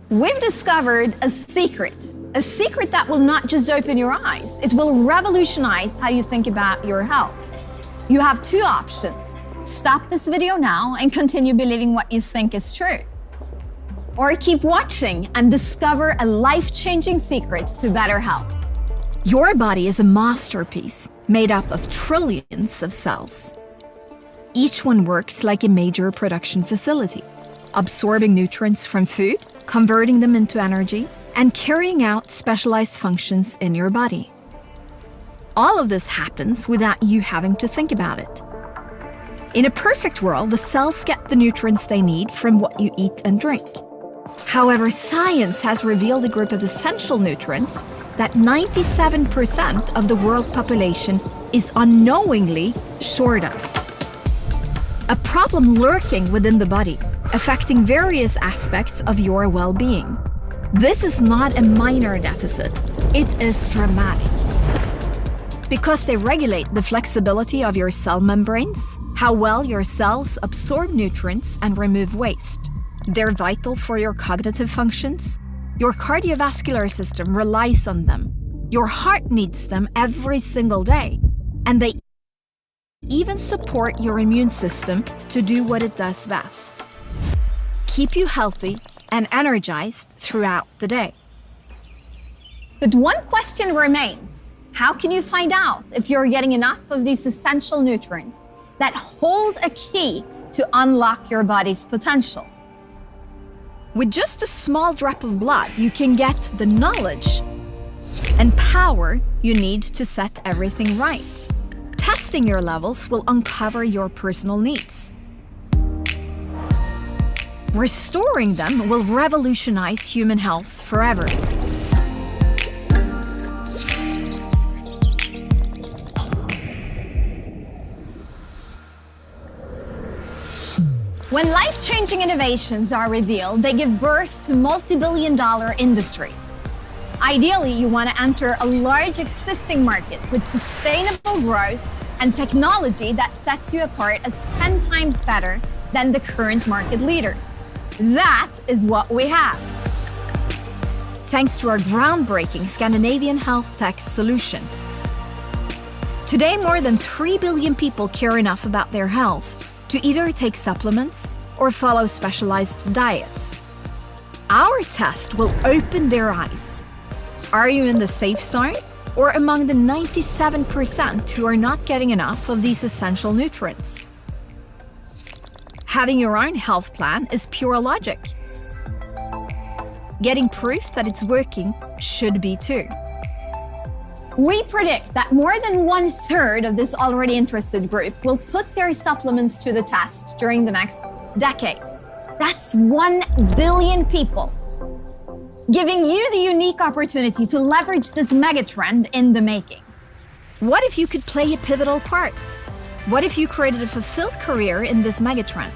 We've discovered a secret that will not just open your eyes, it will revolutionize how you think about your health. You have two options. Stop this video now and continue believing what you think is true. Or keep watching and discover a life-changing secret to better health. Your body is a masterpiece made up of trillions of cells. Each one works like a major production facility, absorbing nutrients from food, converting them into energy, and carrying out specialized functions in your body. All of this happens without you having to think about it. In a perfect world, the cells get the nutrients they need from what you eat and drink. However, science has revealed a group of essential nutrients that 97% of the world population is unknowingly short of. A problem lurking within the body, affecting various aspects of your well-being. This is not a minor deficit, it is dramatic. Because they regulate the flexibility of your cell membranes, how well your cells absorb nutrients and remove waste. They're vital for your cognitive functions. Your cardiovascular system relies on them. Your heart needs them every single day. And they even support your immune system to do what it does best. Keep you healthy and energized throughout the day. But one question remains. How can you find out if you're getting enough of these essential nutrients that hold a key to unlock your body's potential? With just a small drop of blood, you can get the knowledge and power you need to set everything right. Testing your levels will uncover your personal needs. Restoring them will revolutionize human health forever. When life-changing innovations are revealed, they give birth to multi-billion-dollar industries. Ideally, you want to enter a large existing market with sustainable growth and technology that sets you apart as 10 times better than the current market leaders. That is what we have. Thanks to our groundbreaking Scandinavian health tech solution. Today, more than 3 billion people care enough about their health to either take supplements or follow specialized diets. Our test will open their eyes. Are you in the safe zone or among the 97% who are not getting enough of these essential nutrients? Having your own health plan is pure logic. Getting proof that it's working should be too. We predict that more than 1/3 of this already interested group will put their supplements to the test during the next decades. That's 1 billion people, giving you the unique opportunity to leverage this megatrend in the making. What if you could play a pivotal part? What if you created a fulfilled career in this megatrend?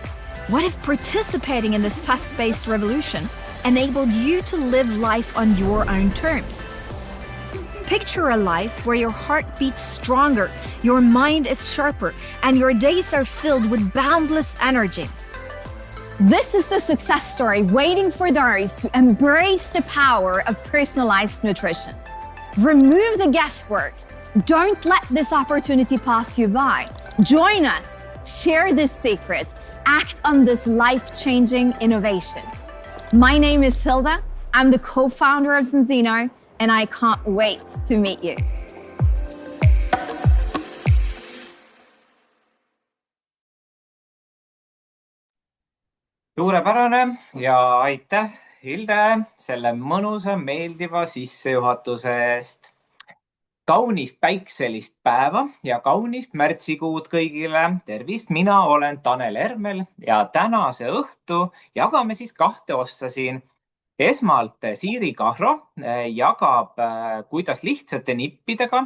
What if participating in this test-based revolution enabled you to live life on your own terms? Picture a life where your heart beats stronger, your mind is sharper, and your days are filled with boundless energy. This is the success story waiting for those who embrace the power of personalized nutrition. Remove the guesswork. Don't let this opportunity pass you by. Join us, share this secret, act on this life-changing innovation. My name is Hilda. I'm the co-founder of Zenzino, and I can't wait to meet you. Suurepärane ja aitäh, Hilde, selle mõnusa, meeldiva sissejuhatuse eest. Kaunist päikselist päeva ja kaunist märtsikuud kõigile. Tervist, mina olen Tanel Ermel ja tänase õhtu jagame siis 2 ossa siin. Esmalt Siiri Kahro jagab, kuidas lihtsate nippidega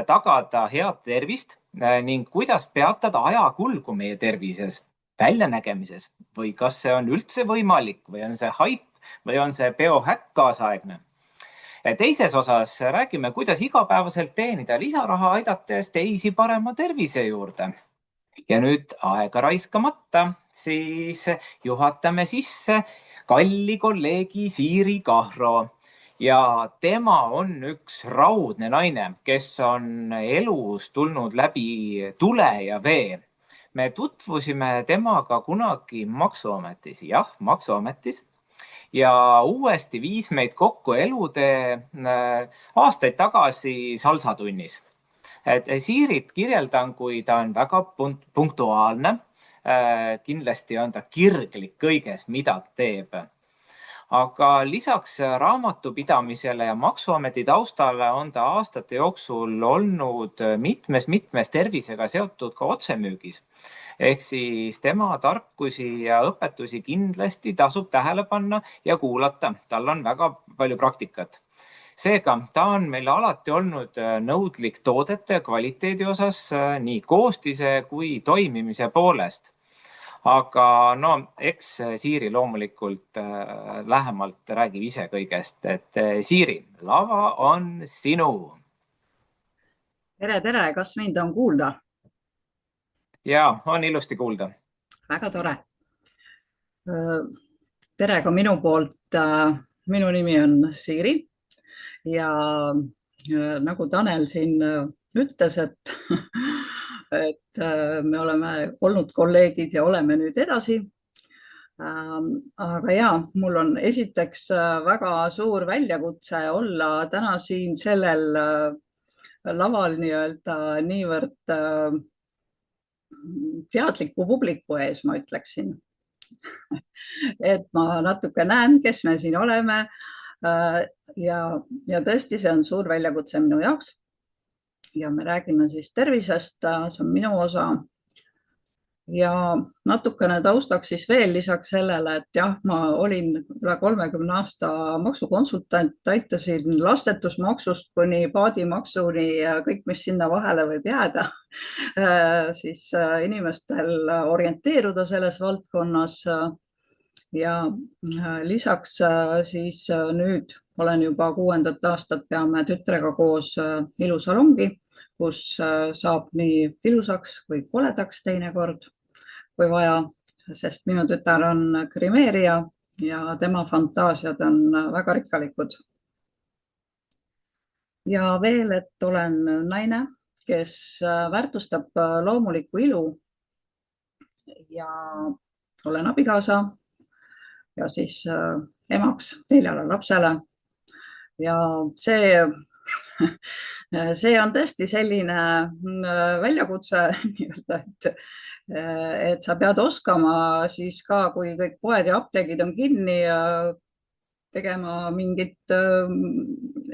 tagada head tervist ning kuidas peatada ajakulgu meie tervises, väljanägemises või kas see on üldse võimalik või on see haip või on see biohäkk kaasaegne. Teises osas räägime, kuidas igapäevaselt teenida lisaraha aidates teisi parema tervise juurde. Ja nüüd aega raiskamata, siis juhatame sisse kalli kolleegi Siiri Kahro. Ja tema on üks raudne naine, kes on elus tulnud läbi tule ja vee. Me tutvusime temaga kunagi Maksuametis, jah, Maksuametis. Ja uuesti viis meid kokku elutee aastaid tagasi salsatunnis. Siirit kirjeldan, kui ta on väga punktuaalne. Kindlasti on ta kirglik kõiges, mida ta teeb. Aga lisaks raamatupidamisele ja Maksuameti taustale on ta aastate jooksul olnud mitmes tervisega seotud ka otsemüügis. Ehk siis tema tarkusi ja õpetusi kindlasti tasub tähele panna ja kuulata. Tal on väga palju praktikat. Seega, ta on meil alati olnud nõudlik toodete kvaliteedi osas nii koostise kui toimimise poolest. Aga no, eks Siiri loomulikult lähemalt räägib ise kõigest. Siiri, lava on sinu. Tere, kas mind on kuulda? Jaa, on ilusti kuulda. Väga tore. Tere ka minu poolt. Minu nimi on Siiri. Ja nagu Tanel siin ütles, et me oleme olnud kolleegid ja oleme nüüd edasi. Aga ja, mul on esiteks väga suur väljakutse olla täna siin sellel laval niivõrd teadliku publiku ees, ma ütleksin. Et ma natuke näen, kes me siin oleme. Ja tõesti, see on suur väljakutse minu jaoks. Ja me räägime siis tervisest, see on minu osa. Ja natukene taustaks siis veel lisaks sellele, et jah, ma olin üle 30 aasta maksukonsultant, aitasin lastetusmaksust kuni paadimaksuni ja kõik, mis sinna vahele võib jääda, siis inimestel orienteeruda selles valdkonnas. Ja lisaks siis nüüd olen juba 6. aastat peame tütrega koos ilusalongi, kus saab nii ilusaks kui koledaks teinekord, kui vaja, sest minu tütar on grimeerija ja tema fantaasiad on väga rikkalikud. Ja veel, et olen naine, kes väärtustab loomulikku ilu ja olen abikaasa ja siis emaks 4 lapsele. Ja see on tõesti selline väljakutse, et sa pead oskama siis ka, kui kõik poed ja apteegid on kinni ja tegema mingit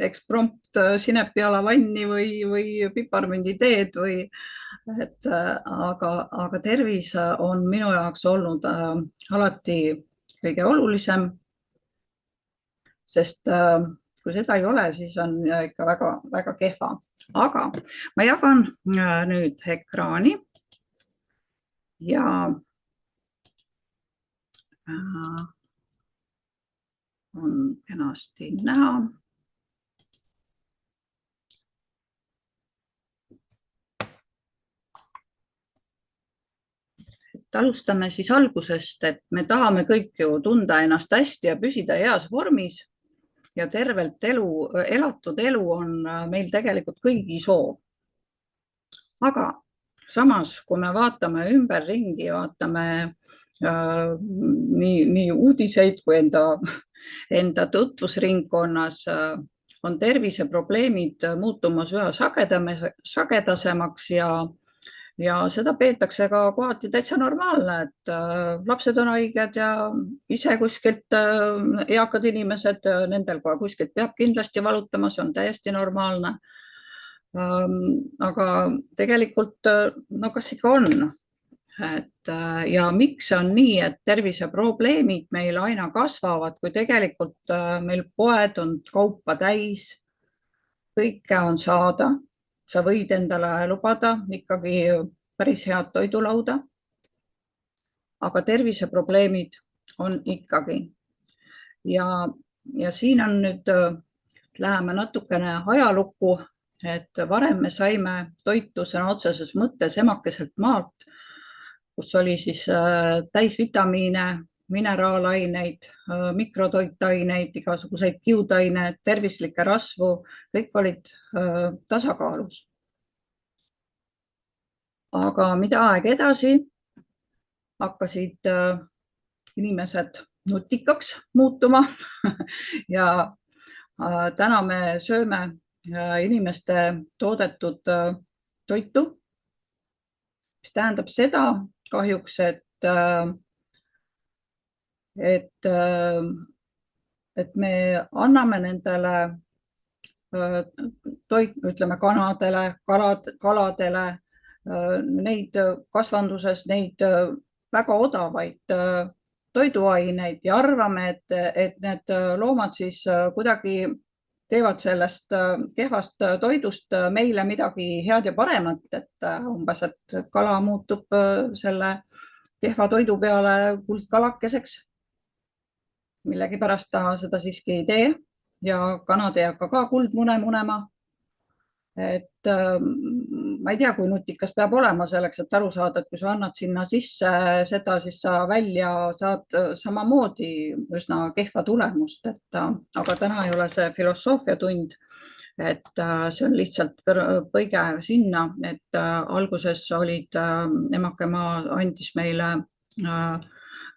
eksprompt sinepialavanni või piparmünditeed aga tervis on minu jaoks olnud alati kõige olulisem, sest kui seda ei ole, siis on ikka väga kehva. Aga ma jagan nüüd ekraani ja on kenasti näha. Alustame siis algusest, et me tahame kõik ju tunda ennast hästi ja püsida heas vormis ja tervelt elatud elu on meil tegelikult kõigi soov. Aga samas, kui me vaatame ümberringi, vaatame nii uudiseid kui enda tutvusringkonnas, on terviseprobleemid muutumas üha sagedasemaks ja seda peetakse ka kohati täitsa normaalne, et lapsed on haiged ja ise kuskilt eakad inimesed, nendel kohe kuskilt peab kindlasti valutama, see on täiesti normaalne. Aga tegelikult, no kas ikka on? Ja miks on nii, et terviseprobleemid meil aina kasvavad, kui tegelikult meil poed on kaupa täis, kõike on saada. Sa võid endale lubada ikkagi päris head toidulauda, aga terviseprobleemid on ikkagi. Ja siin on nüüd, läheme natukene ajalukku, et varem me saime toitu sõna otseses mõttes emakeselt maalt, kus oli siis täisvitamiine, mineraalaineid, mikrotoitaineid, igasuguseid kiudaineid, tervislikke rasvu, kõik olid tasakaalus. Aga mida aeg edasi, hakkasid inimesed nutikaks muutuma ja täna me sööme inimeste toodetud toitu, mis tähendab seda kahjuks, et me anname nendele ütleme kanadele, kaladele, neid kasvanduses, neid väga odavaid toiduaineid ja arvame, et need loomad siis kuidagi teevad sellest kehvast toidust meile midagi head ja paremat, et umbes, et kala muutub selle kehva toidu peale kuldkalakeseks. Millegipärast ta seda siiski ei tee ja kanad ei hakka ka kuldmune munema. Et ma ei tea, kui nutikas peab olema selleks, et aru saada, et kui sa annad sinna sisse seda, siis sa välja saad samamoodi üsna kehva tulemust, aga täna ei ole see filosoofia tund, et see on lihtsalt põige sinna, et alguses olid emakemaa andis meile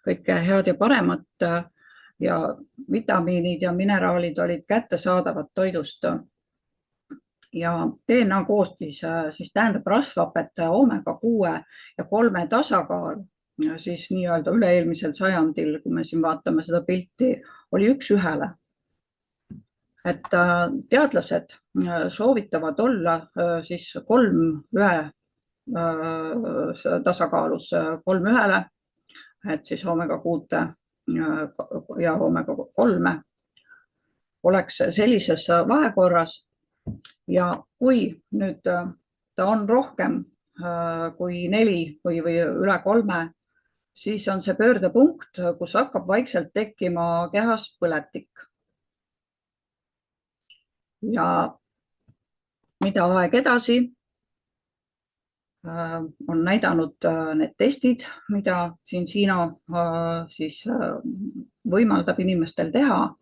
kõike head ja paremat ja vitamiinid ja mineraalid olid kättesaadavad toidust. Ja DNA koostis siis tähendab rasvhapete omega-6 ja 3 tasakaal, siis nii-öelda üle-eelmisel sajandil, kui me siin vaatame seda pilti, oli 1:1. Et teadlased soovitavad olla siis 3:1 tasakaalus 3:1, et siis omega-6 ja omega-3 oleks sellises vahekorras. Ja kui nüüd ta on rohkem kui 4 või üle 3, siis on see pöördepunkt, kus hakkab vaikselt tekkima kehas põletik. Ja mida aeg edasi on näidanud need testid, mida siin Siino siis võimaldab inimestel teha,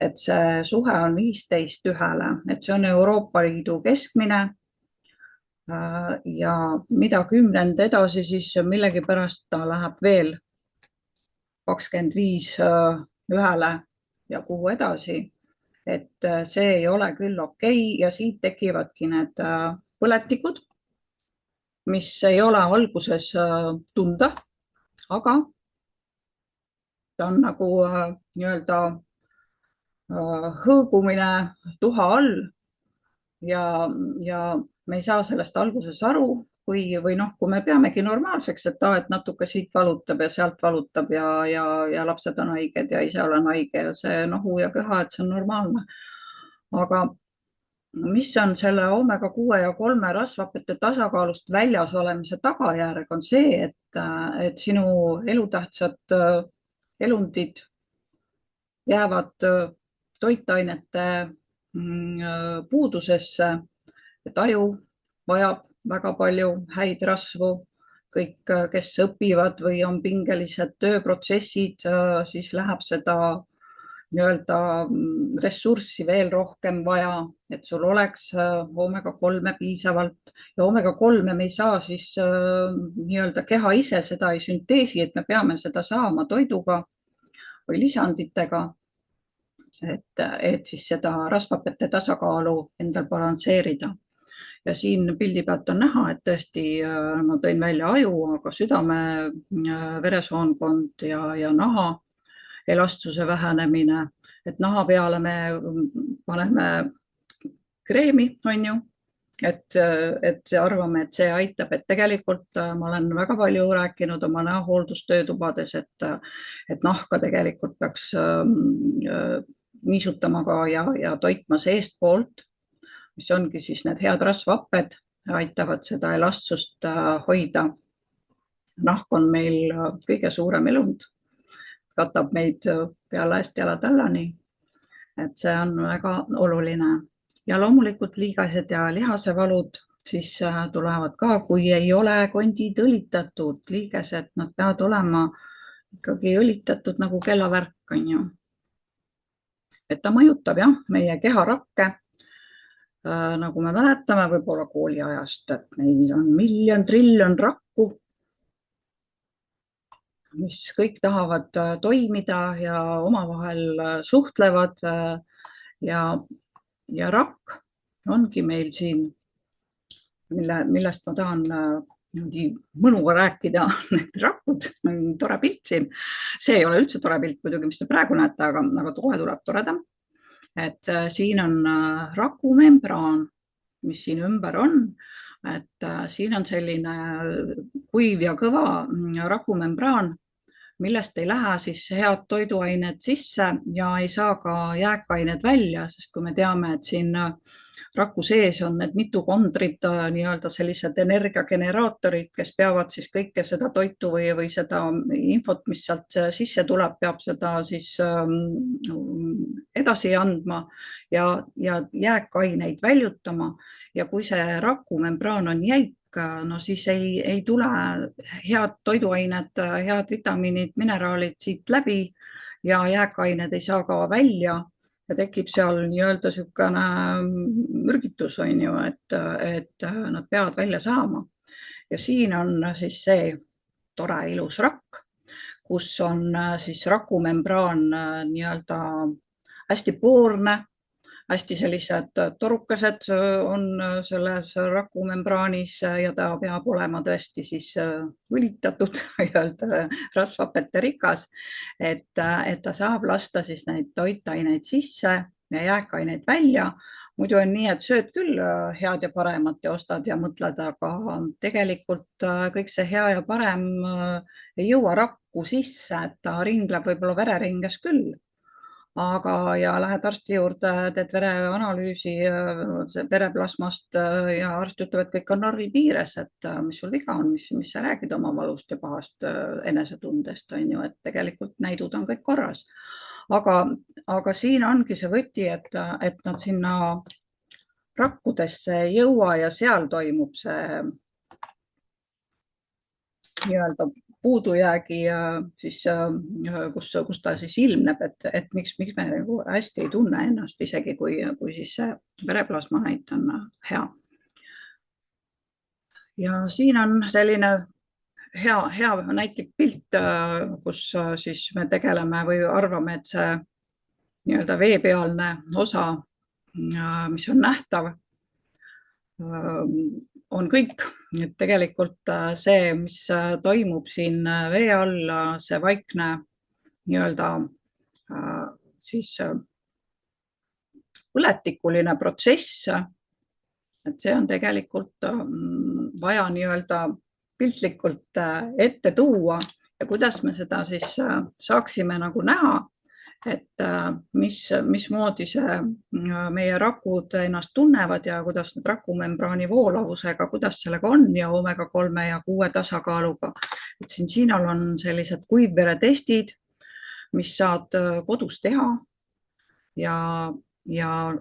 et see suhe on 15:1, et see on Euroopa Liidu keskmine ja mida 10 edasi, siis millegipärast ta läheb veel 25:1 ja kuhu edasi, et see ei ole küll okei ja siit tekivadki need põletikud, mis ei ole alguses tunda, aga ta on nagu nii-öelda hõõgumine tuha all ja me ei saa sellest alguses aru, kui me peamegi normaalseks, et natuke siit valutab ja sealt valutab ja lapsed on haiged ja ise olen haige ja see nohu ja köha, et see on normaalne. Aga mis on selle omega-6 ja 3 rasvhapete tasakaalust väljas olemise tagajärg on see, et sinu elutähtsad elundid jäävad toitainete puudusesse, et aju vajab väga palju häid rasvu, kõik, kes õpivad või on pingelised tööprotsessid, siis läheb seda nii-öelda ressurssi veel rohkem vaja, et sul oleks omega-3 piisavalt ja omega-3 me ei saa siis nii-öelda keha ise seda ei sünteesi, et me peame seda saama toiduga või lisanditega, et siis seda rasvhapete tasakaalu endal balansseerida. Ja siin pildi pealt on näha, et tõesti ma tõin välja aju, aga südame, veresoonkond ja naha elastsuse vähenemine, et naha peale me paneme kreemi, on ju, et arvame, et see aitab, et tegelikult ma olen väga palju rääkinud oma näohooldustöötubades, et nahka tegelikult peaks niisutama ka ja toitma seestpoolt, mis ongi siis need head rasvhapped, aitavad seda elastsust hoida. Nahk on meil kõige suurem elund, katab meid pealaest jalatallani, et see on väga oluline. Ja loomulikult liigased ja lihasevalud siis tulevad ka, kui ei ole kondid õlitatud liigesed, nad peavad olema ikkagi õlitatud nagu kellavärk, on ju. Et ta mõjutab jah, meie keharakke. Nagu me mäletame võib-olla kooliajast, et meil on miljon triljon rakku, mis kõik tahavad toimida ja omavahel suhtlevad ja rakk ongi meil siin, millest ma tahan mõnuga rääkida. Rakud, tore pilt siin. See ei ole üldse tore pilt muidugi, mis te praegu näete, aga kohe tuleb toredam. Et siin on rakumembraan, mis siin ümber on. Et siin on selline kuiv ja kõva rakumembraan, millest ei lähe siis head toiduained sisse ja ei saa ka jääkained välja, sest kui me teame, et siin raku sees on need mitokondrid, nii-öelda sellised energiageneraatorid, kes peavad siis kõike seda toitu või seda infot, mis sealt sisse tuleb, peab seda siis edasi andma ja jääkaineid väljutama. Ja kui see rakumembraan on jäik, no siis ei tule head toiduained, head vitamiinid, mineraalid siit läbi ja jääkained ei saa ka välja ja tekib seal nii-öelda sükane mürgitus, on ju, et nad peavad välja saama. Ja siin on siis see tore ilus rakk, kus on siis rakumembraan nii-öelda hästi poorne, hästi sellised torukesed on selles rakumembraanis ja ta peab olema tõesti siis õlitatud, rasvhapetterikas, et ta saab lasta siis neid toitaineid sisse ja jääkaineid välja. Muidu on nii, et sööd küll head ja paremat ja ostad ja mõtled, aga tegelikult kõik see hea ja parem ei jõua rakku sisse, et ta ringleb võib-olla vereringes küll. Aga ja lähed arsti juurde, teed vereanalüüsi vereplasmast ja arst ütleb, et kõik on normi piires, et mis sul viga on, mis sa räägid oma valust ja pahast enesetundest, on ju, et tegelikult näidud on kõik korras. Aga siin ongi see võti, et nad sinna rakkudesse ei jõua ja seal toimub see nii-öelda puudujäägi siis, kus ta siis ilmneb, et miks me hästi ei tunne ennast, isegi kui siis see vereplasma näit on hea. Ja siin on selline hea näitlik pilt, kus siis me tegeleme või arvame, et see nii-öelda veepealne osa, mis on nähtav, on kõik. Et tegelikult see, mis toimub siin vee all, see vaikne nii-öelda siis põletikuline protsess, et see on tegelikult vaja nii-öelda piltlikult ette tuua ja kuidas me seda siis saaksime nagu näha, et mismoodi see meie rakud ennast tunnevad ja kuidas need rakumembraani voolavusega, kuidas sellega on ja omega-3 ja 6 tasakaaluga. Et siinal on sellised kuivveretestid, mis saad kodus teha ja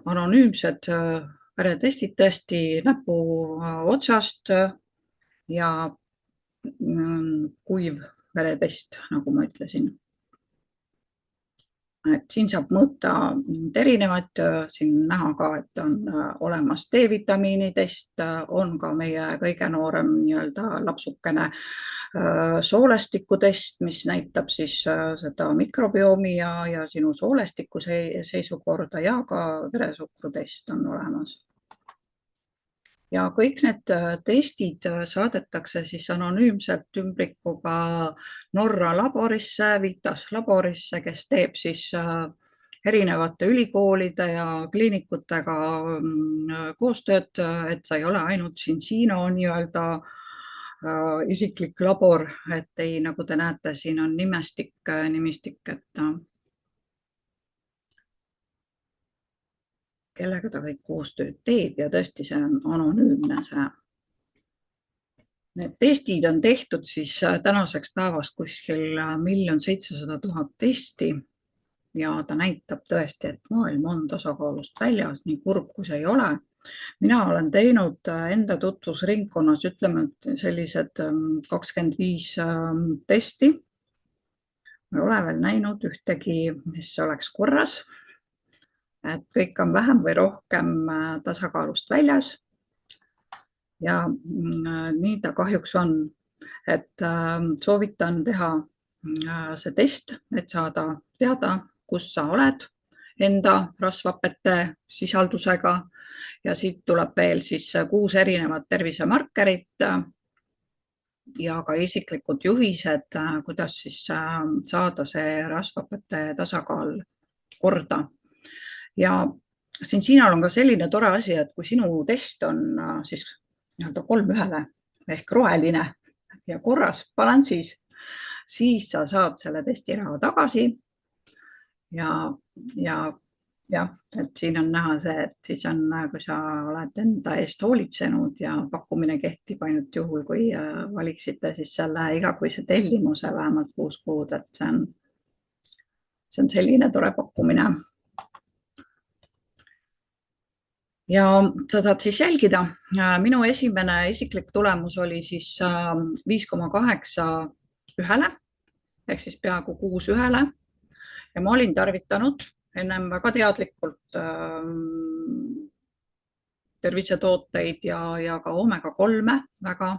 anonüümsed veretestid tõesti näpu otsast ja kuivveretest, nagu ma ütlesin. Et siin saab mõõta erinevad, siin näha ka, et on olemas D-vitamiinidest, on ka meie kõige noorem nii-öelda lapsukene soolestikutest, mis näitab siis seda mikrobioomi ja sinu soolestiku seisukorda ja ka veresuhkrutest on olemas. Ja kõik need testid saadetakse siis anonüümselt ümbrikuga Norra laborisse, Vitas laborisse, kes teeb siis erinevate ülikoolide ja kliinikutega koostööd, et sa ei ole ainult Cincino nii-öelda isiklik labor, et ei, nagu te näete, siin on nimistik, et kellega ta kõik koostööd teeb ja tõesti see on anonüümne see. Need testid on tehtud siis tänaseks päevast kuskil 1 700 000 testi ja ta näitab tõesti, et maailm on tasakaalust väljas, nii kurb kui see ei ole. Mina olen teinud enda tutvusringkonnas, ütleme, sellised 25 testi. Ma ei ole veel näinud ühtegi, mis oleks korras. Et kõik on vähem või rohkem tasakaalust väljas. Ja nii ta kahjuks on, et soovitan teha see test, et saada teada, kus sa oled enda rasvhapete sisaldusega ja siit tuleb veel siis 6 erinevat tervisemarkerit ja ka isiklikud juhised, kuidas siis saada see rasvhapete tasakaal korda. Ja siin on ka selline tore asi, et kui sinu test on siis 3:1 ehk roheline ja korras balansis, siis sa saad selle testiraha tagasi ja et siin on näha see, et siis on, kui sa oled enda eest hoolitsenud ja pakkumine kehtib ainult juhul, kui valiksite siis selle igakuise tellimuse vähemalt 6 kuud, et see on selline tore pakkumine. Ja sa saad siis jälgida. Minu esimene isiklik tulemus oli siis 5,8 1 ehk siis peaaegu 6 1 ja ma olin tarvitanud ennem väga teadlikult tervisetooteid ja ka omega-3 väga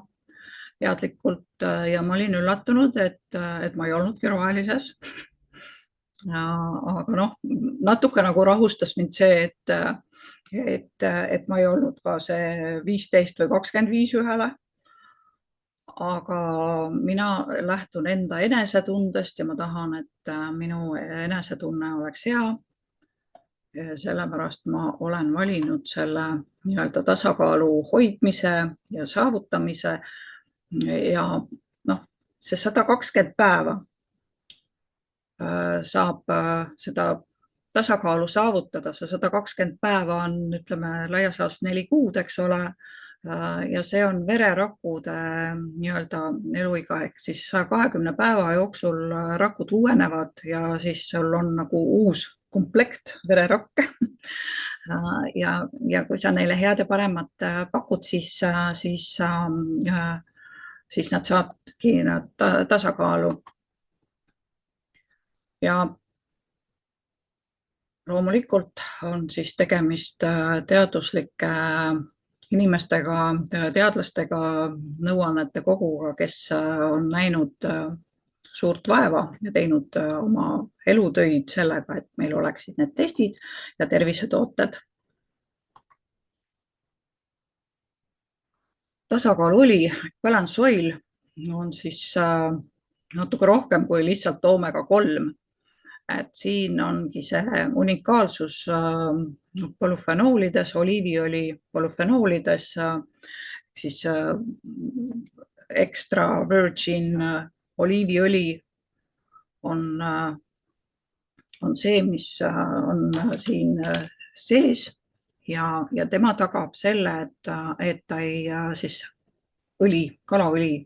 teadlikult ja ma olin üllatunud, et ma ei olnudki rohelises. Aga natuke nagu rahustas mind see, et ma ei olnud ka see 15 või 25 1. Aga mina lähtun enda enesetundest ja ma tahan, et minu enesetunne oleks hea. Sellepärast ma olen valinud selle nii-öelda tasakaalu hoidmise ja saavutamise ja see 120 päeva saab seda tasakaalu saavutada. See 120 päeva on, ütleme, laias laastus 4 kuud, eks ole. Ja see on vererakkude nii-öelda eluiga ehk siis 120 päeva jooksul rakud uuenevad ja siis sul on nagu uus komplekt vererakke. Ja kui sa neile head ja paremat pakud, siis nad saadki tasakaalu. Ja loomulikult on siis tegemist teaduslike inimestega, teadlastega, nõuannete koguga, kes on näinud suurt vaeva ja teinud oma elutöid sellega, et meil oleksid need testid ja tervisetooted. Tasakaaluõli, balance oil on siis natuke rohkem kui lihtsalt omega-3. Et siin ongi see unikaalsus polüfenoolides, oliiviõli polüfenoolides, siis extra virgin oliiviõli on see, mis on siin sees ja tema tagab selle, et ta ei siis kalaõli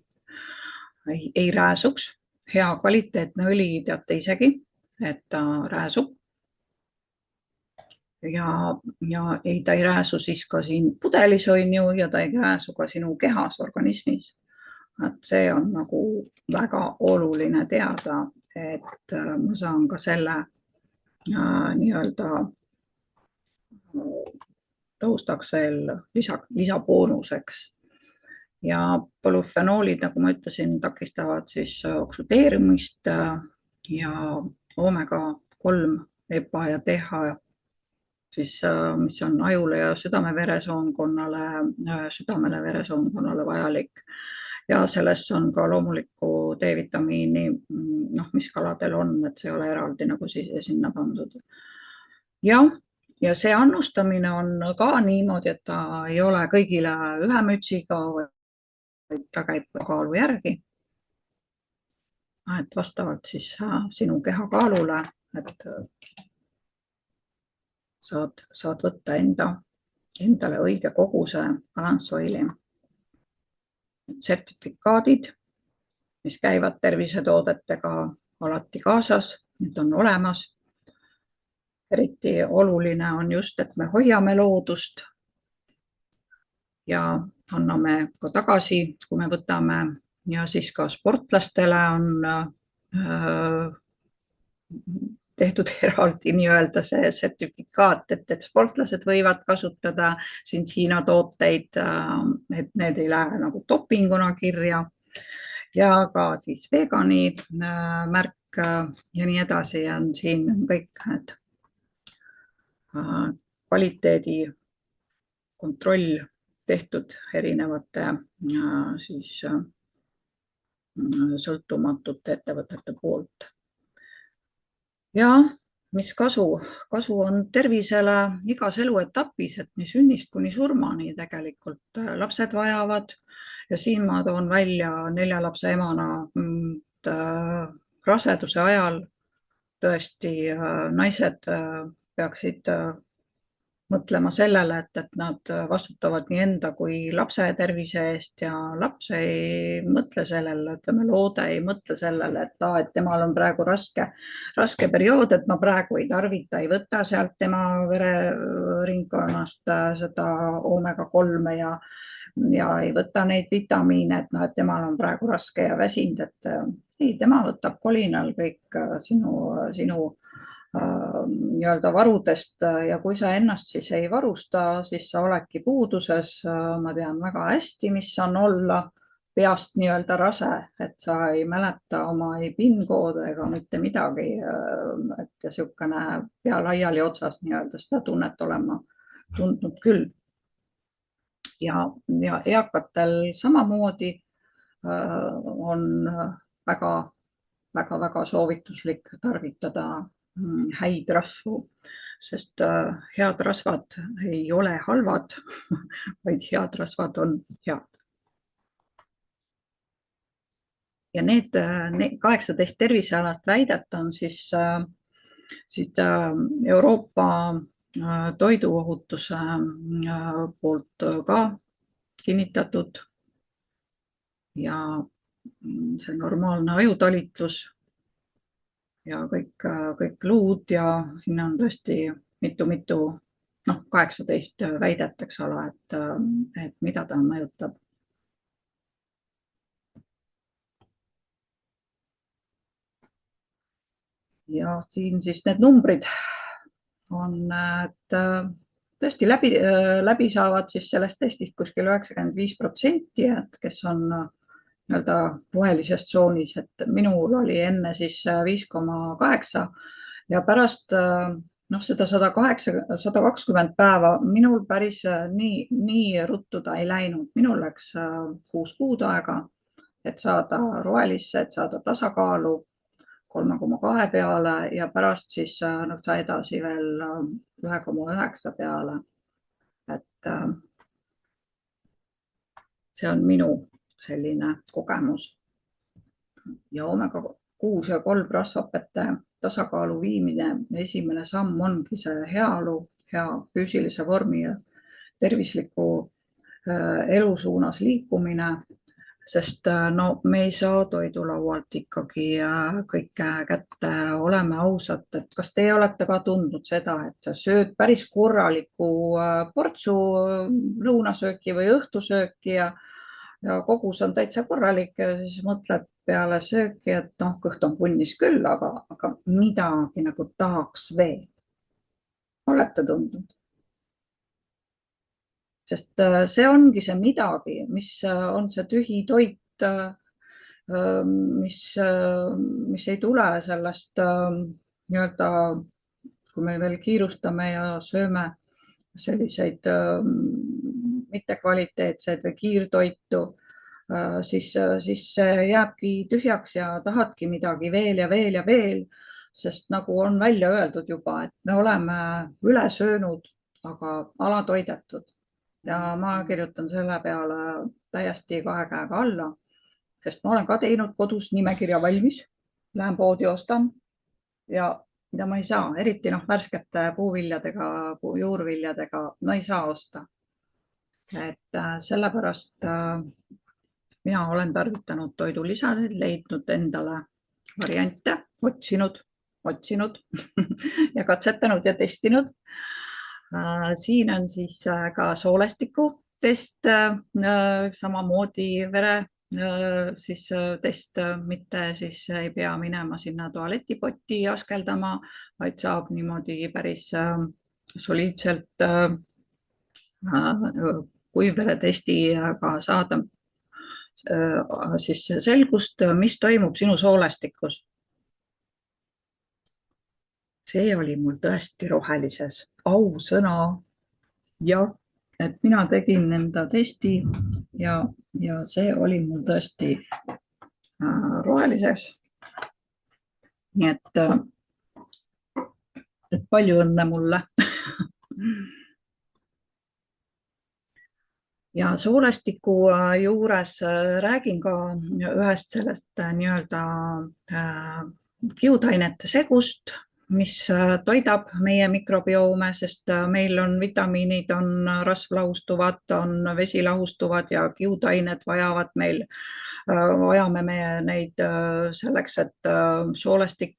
ei rääsuks. Hea kvaliteetne õli teate isegi, et ta rääsub ja ta ei rääsu siis ka siin pudelis on ju ja ta ei rääsu ka sinu kehas, organismis. Et see on nagu väga oluline teada, et ma saan ka selle nii-öelda tõustaks veel lisaboonuseks. Ja polüfenoolid, nagu ma ütlesin, takistavad siis oksudeerumist ja omega-3 EPA ja DHA, siis, mis on ajule ja südamele-veresoonkonnale vajalik. Ja selles on ka loomulikku D-vitamiini, mis kaladel on, et see ei ole eraldi nagu sinna pandud. Ja see annustamine on ka niimoodi, et ta ei ole kõigile ühe mütsiga, vaid ta käib kaalu järgi. Et vastavalt siis sinu kehakaalule, et saad võtta endale õige koguse balance oili. Sertifikaadid, mis käivad tervisetoodetega alati kaasas, need on olemas eriti oluline on just, et me hoiame loodust ja anname ka tagasi, kui me võtame, ja siis ka sportlastele on tehtud eraldi nii-öelda see sertifikaat, et sportlased võivad kasutada siin Hiina tooteid, et need ei lähe nagu dopinguna kirja, ja ka siis vegani märk ja nii edasi. Ja siin on kõik need kvaliteedi kontroll tehtud erinevate siis sõltumatute ettevõtete poolt. Ja mis kasu on tervisele igas eluetapis, et nii sünnist kuni surmani tegelikult lapsed vajavad. Ja siin ma toon välja 4 lapse emana raseduse ajal tõesti naised peaksid mõtlema sellele, et nad vastutavad nii enda kui lapse tervise eest ja laps ei mõtle sellele, ütleme loode ei mõtle sellele, et temal on praegu raske periood, et ma praegu ei tarvita, ei võta sealt tema vereringkonnast seda omega-3 ja ei võta neid vitamiine, et temal on praegu raske ja väsinud, et ei, tema võtab kolinal kõik sinu nii-öelda varudest ja kui sa ennast siis ei varusta, siis sa oledki puuduses. Ma tean väga hästi, mis on olla peast nii-öelda rase, et sa ei mäleta oma ei PIN-koode ega mitte midagi. Et siukene pea laiali otsas nii-öelda seda tunnet olema tundnud küll. Ja eakatel samamoodi on väga soovituslik tarvitada häid rasvu, sest head rasvad ei ole halvad, vaid head rasvad on head. Ja need 18 tervisealast väidet on siis Euroopa toiduohutuse poolt ka kinnitatud ja see normaalne ajutalitlus ja kõik luud ja sinna on tõesti mitu, 18 väidet, eks ole, et mida ta mõjutab. Ja siin siis need numbrid on, et tõesti läbi saavad siis sellest testist kuskil 95%, et kes on nii-öelda rohelises tsoonis, et minul oli enne siis 5,8 ja pärast seda 120 päeva minul päris nii ruttu ta ei läinud. Minul läks 6 kuud aega, et saada rohelisse, et saada tasakaalu 3,2 peale ja pärast siis sa edasi veel 1,9 peale. Et see on minu selline kogemus ja omega-6 ja 3 rasvhapete tasakaalu viimine. Esimene samm ongi see heaolu, hea füüsilise vormi ja tervisliku elu suunas liikumine, sest me ei saa toidulaualt ikkagi kõike kätte. Oleme ausad, et kas te olete ka tundnud seda, et sa sööd päris korraliku portsu lõunasööki või õhtusööki ja kogus on täitsa korralik ja siis mõtled peale sööki, et kõht on punnis küll, aga midagi nagu tahaks veel. Olete tundnud? Sest see ongi see midagi, mis on see tühi toit, mis ei tule sellest nii-öelda, kui me veel kiirustame ja sööme selliseid mittekvaliteetseid või kiirtoitu, siis see jääbki tühjaks ja tahadki midagi veel ja veel ja veel, sest nagu on välja öeldud juba, et me oleme üle söönud, aga alatoidetud. Ja ma kirjutan selle peale täiesti 2 käega alla, sest ma olen ka teinud kodus nimekirja valmis, lähen poodi, ostan ja mida ma ei saa, eriti värskete puuviljadega, juurviljadega, ei saa osta. Et sellepärast mina olen tarvitanud toidulisasid, leidnud endale variante, otsinud otsinud ja katsetanud ja testinud. Siin on siis ka soolestiku test, samamoodi vere siis test, mitte siis ei pea minema sinna tualetipotti askeldama, vaid saab niimoodi päris soliidselt kuivveretestiga saada siis selgust, mis toimub sinu soolestikus. See oli mul tõesti rohelises, ausõna. Jah, et mina tegin enda testi ja see oli mul tõesti rohelises. Nii et palju õnne mulle. Ja soolestiku juures räägin ka ühest sellest nii-öelda kiudainete segust, mis toidab meie mikrobioome, sest meil on vitamiinid, on rasvlahustuvad, on vesilahustuvad ja kiudained vajame me neid selleks, et soolestik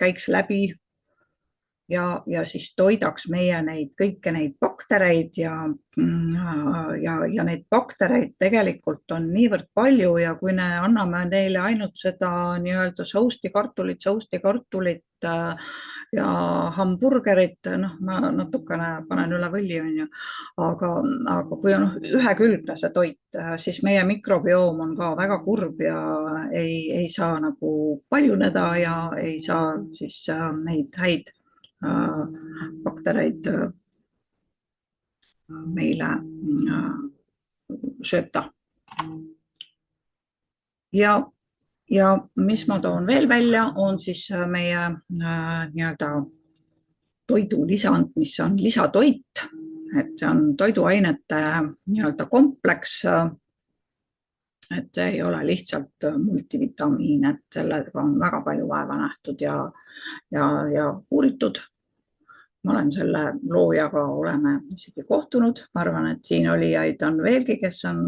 käiks läbi ja siis toidaks meie kõiki neid baktereid ja neid baktereid tegelikult on niivõrd palju ja kui me anname neile ainult seda nii-öelda sousti kartulit ja hamburgerit, ma natukene panen üle võlli, aga kui on ühekülgne see toit, siis meie mikrobioom on ka väga kurb ja ei saa nagu paljuneda ja ei saa siis neid häid baktereid meile sööta. Ja mis ma toon veel välja, on siis meie nii-öelda toidulisand, mis on lisatoit, et see on toiduainete nii-öelda kompleks, et see ei ole lihtsalt multivitamiin, et sellega on väga palju vaeva nähtud ja uuritud. Ma olen selle loojaga, oleme isegi kohtunud. Ma arvan, et siin olijaid on veelgi, kes on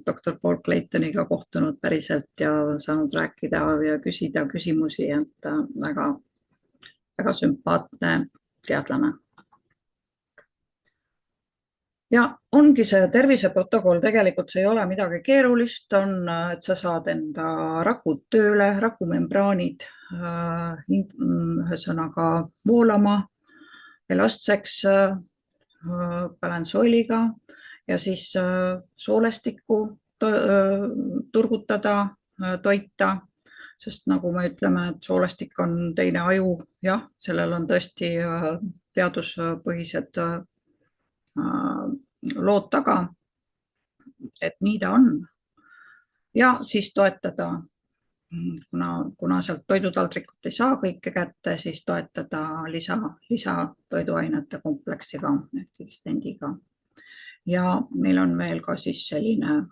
doktor Paul Claytoniga kohtunud päriselt ja saanud rääkida ja küsida küsimusi, et väga, väga sümpaatne teadlane. Ja ongi see terviseprotokoll, tegelikult see ei ole midagi keerulist, on, et sa saad enda rakud tööle, rakumembraanid ühesõnaga voolama, elastseks balansooliga ja siis soolestikku turgutada, toita, sest nagu me ütleme, et soolestik on teine aju, jah, sellel on tõesti teaduspõhised lood taga, et nii ta on. Ja siis toetada, kuna sealt toidutaldrikut ei saa kõike kätte, siis toetada lisa toiduainete kompleksiga, eksistendiga. Ja meil on veel ka siis selline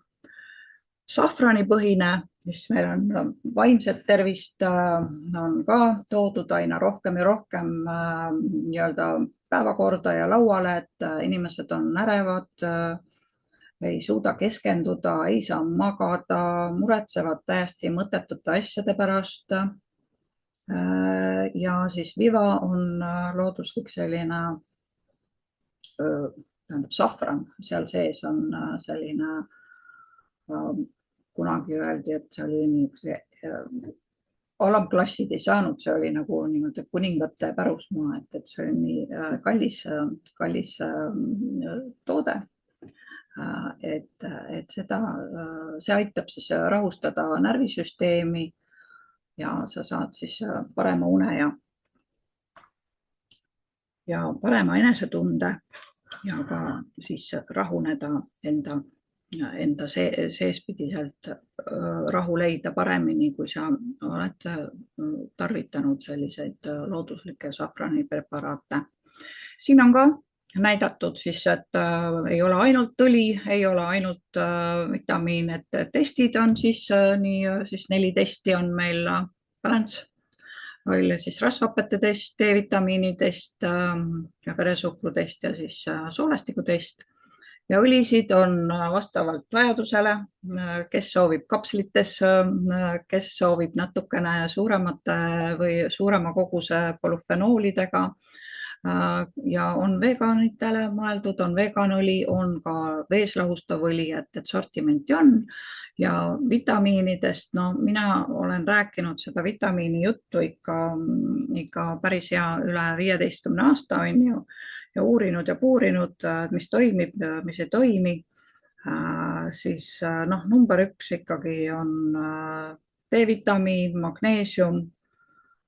safranipõhine, mis meil on vaimset tervist, on ka toodud aina rohkem ja rohkem nii-öelda päevakorda ja lauale, et inimesed on ärevad, ei suuda keskenduda, ei saa magada, muretsevad täiesti mõttetute asjade pärast. Ja siis viva on looduslik selline safran, seal sees on selline, kunagi öeldi, et see oli niisugune alamklassid ei saanud, see oli nagu niimoodi kuningate pärusmaa, et see oli nii kallis toode, et see aitab siis rahustada närvisüsteemi ja sa saad siis parema une ja parema enesetunde ja ka siis rahuneda enda seespidiselt rahu leida paremini, kui sa oled tarvitanud selliseid looduslikke safranipreparaate. Siin on ka näidatud siis, et ei ole ainult õli, ei ole ainult vitamiin, et testid on siis 4 testi on meil balance, oli siis rasvhapete test, D-vitamiini test, veresuhkru test ja siis soolestiku test. ja õlisid on vastavalt vajadusele, kes soovib kapslites, kes soovib natukene suuremate või suurema koguse polüfenoolidega. Ja on veganitele mõeldud, on veganõli, on ka vees lahustav õli, et sortimenti on. Ja vitamiinidest, no mina olen rääkinud seda vitamiini juttu ikka päris hea üle 15 aasta on ju, ja uurinud ja puurinud, mis toimib, mis ei toimi. Siis number 1 ikkagi on D-vitamiin, magneesium,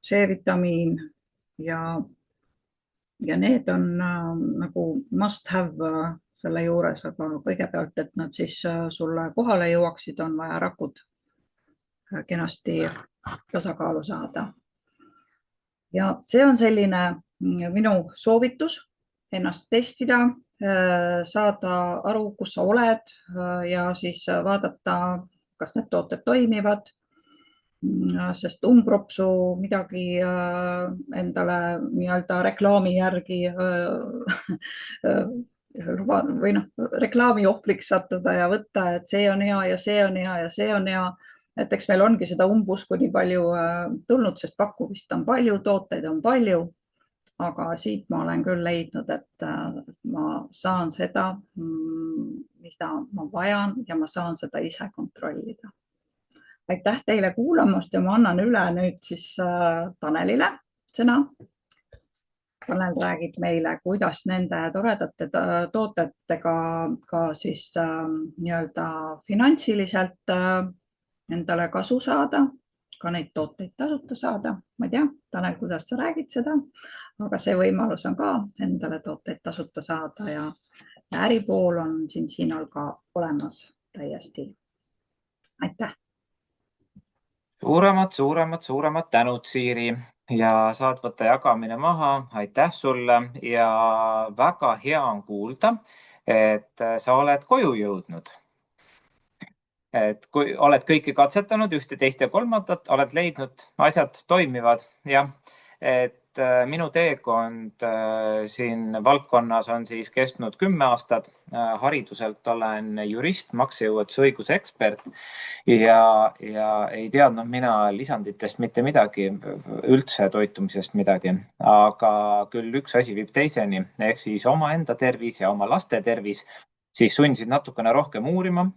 C-vitamiin ja need on nagu must have selle juures, aga kõigepealt, et nad siis sulle kohale jõuaksid, on vaja rakud kenasti tasakaalu saada. Ja see on selline minu soovitus ennast testida, saada aru, kus sa oled ja siis vaadata, kas need tooted toimivad, sest umbropsu midagi endale nii-öelda reklaami järgi või reklaami ohvriks sattuda ja võtta, et see on hea ja see on hea ja see on hea. Et eks meil ongi seda umbusku nii palju tulnud, sest pakkumist on palju, tooteid on palju. Aga siit ma olen küll leidnud, et ma saan seda, mida ma vajan ja ma saan seda ise kontrollida. Aitäh teile kuulamast ja ma annan üle nüüd siis Tanelile sõna. Tanel räägib meile, kuidas nende toredate tootetega ka siis nii-öelda finantsiliselt endale kasu saada, ka neid tooteid tasuta saada. Ma ei tea, Tanel, kuidas sa räägid seda, aga see võimalus on ka endale tooteid tasuta saada ja äripool on siinol ka olemas täiesti. Aitäh! Suuremad tänud, Siiri, ja saad võtta jagamine maha. Aitäh sulle ja väga hea on kuulda, et sa oled koju jõudnud. Et kui oled kõiki katsetanud, ühte, teist ja kolmandat, oled leidnud, asjad toimivad. Jah, et minu teekond siin valdkonnas on siis kestnud 10 aastat. Hariduselt olen jurist, maksejõuetuse õiguse ekspert ja ei teadnud mina lisanditest mitte midagi, üldse toitumisest midagi. Aga küll üks asi viib teiseni, ehk siis omaenda tervis ja oma laste tervis. Siis sundisid natukene rohkem uurima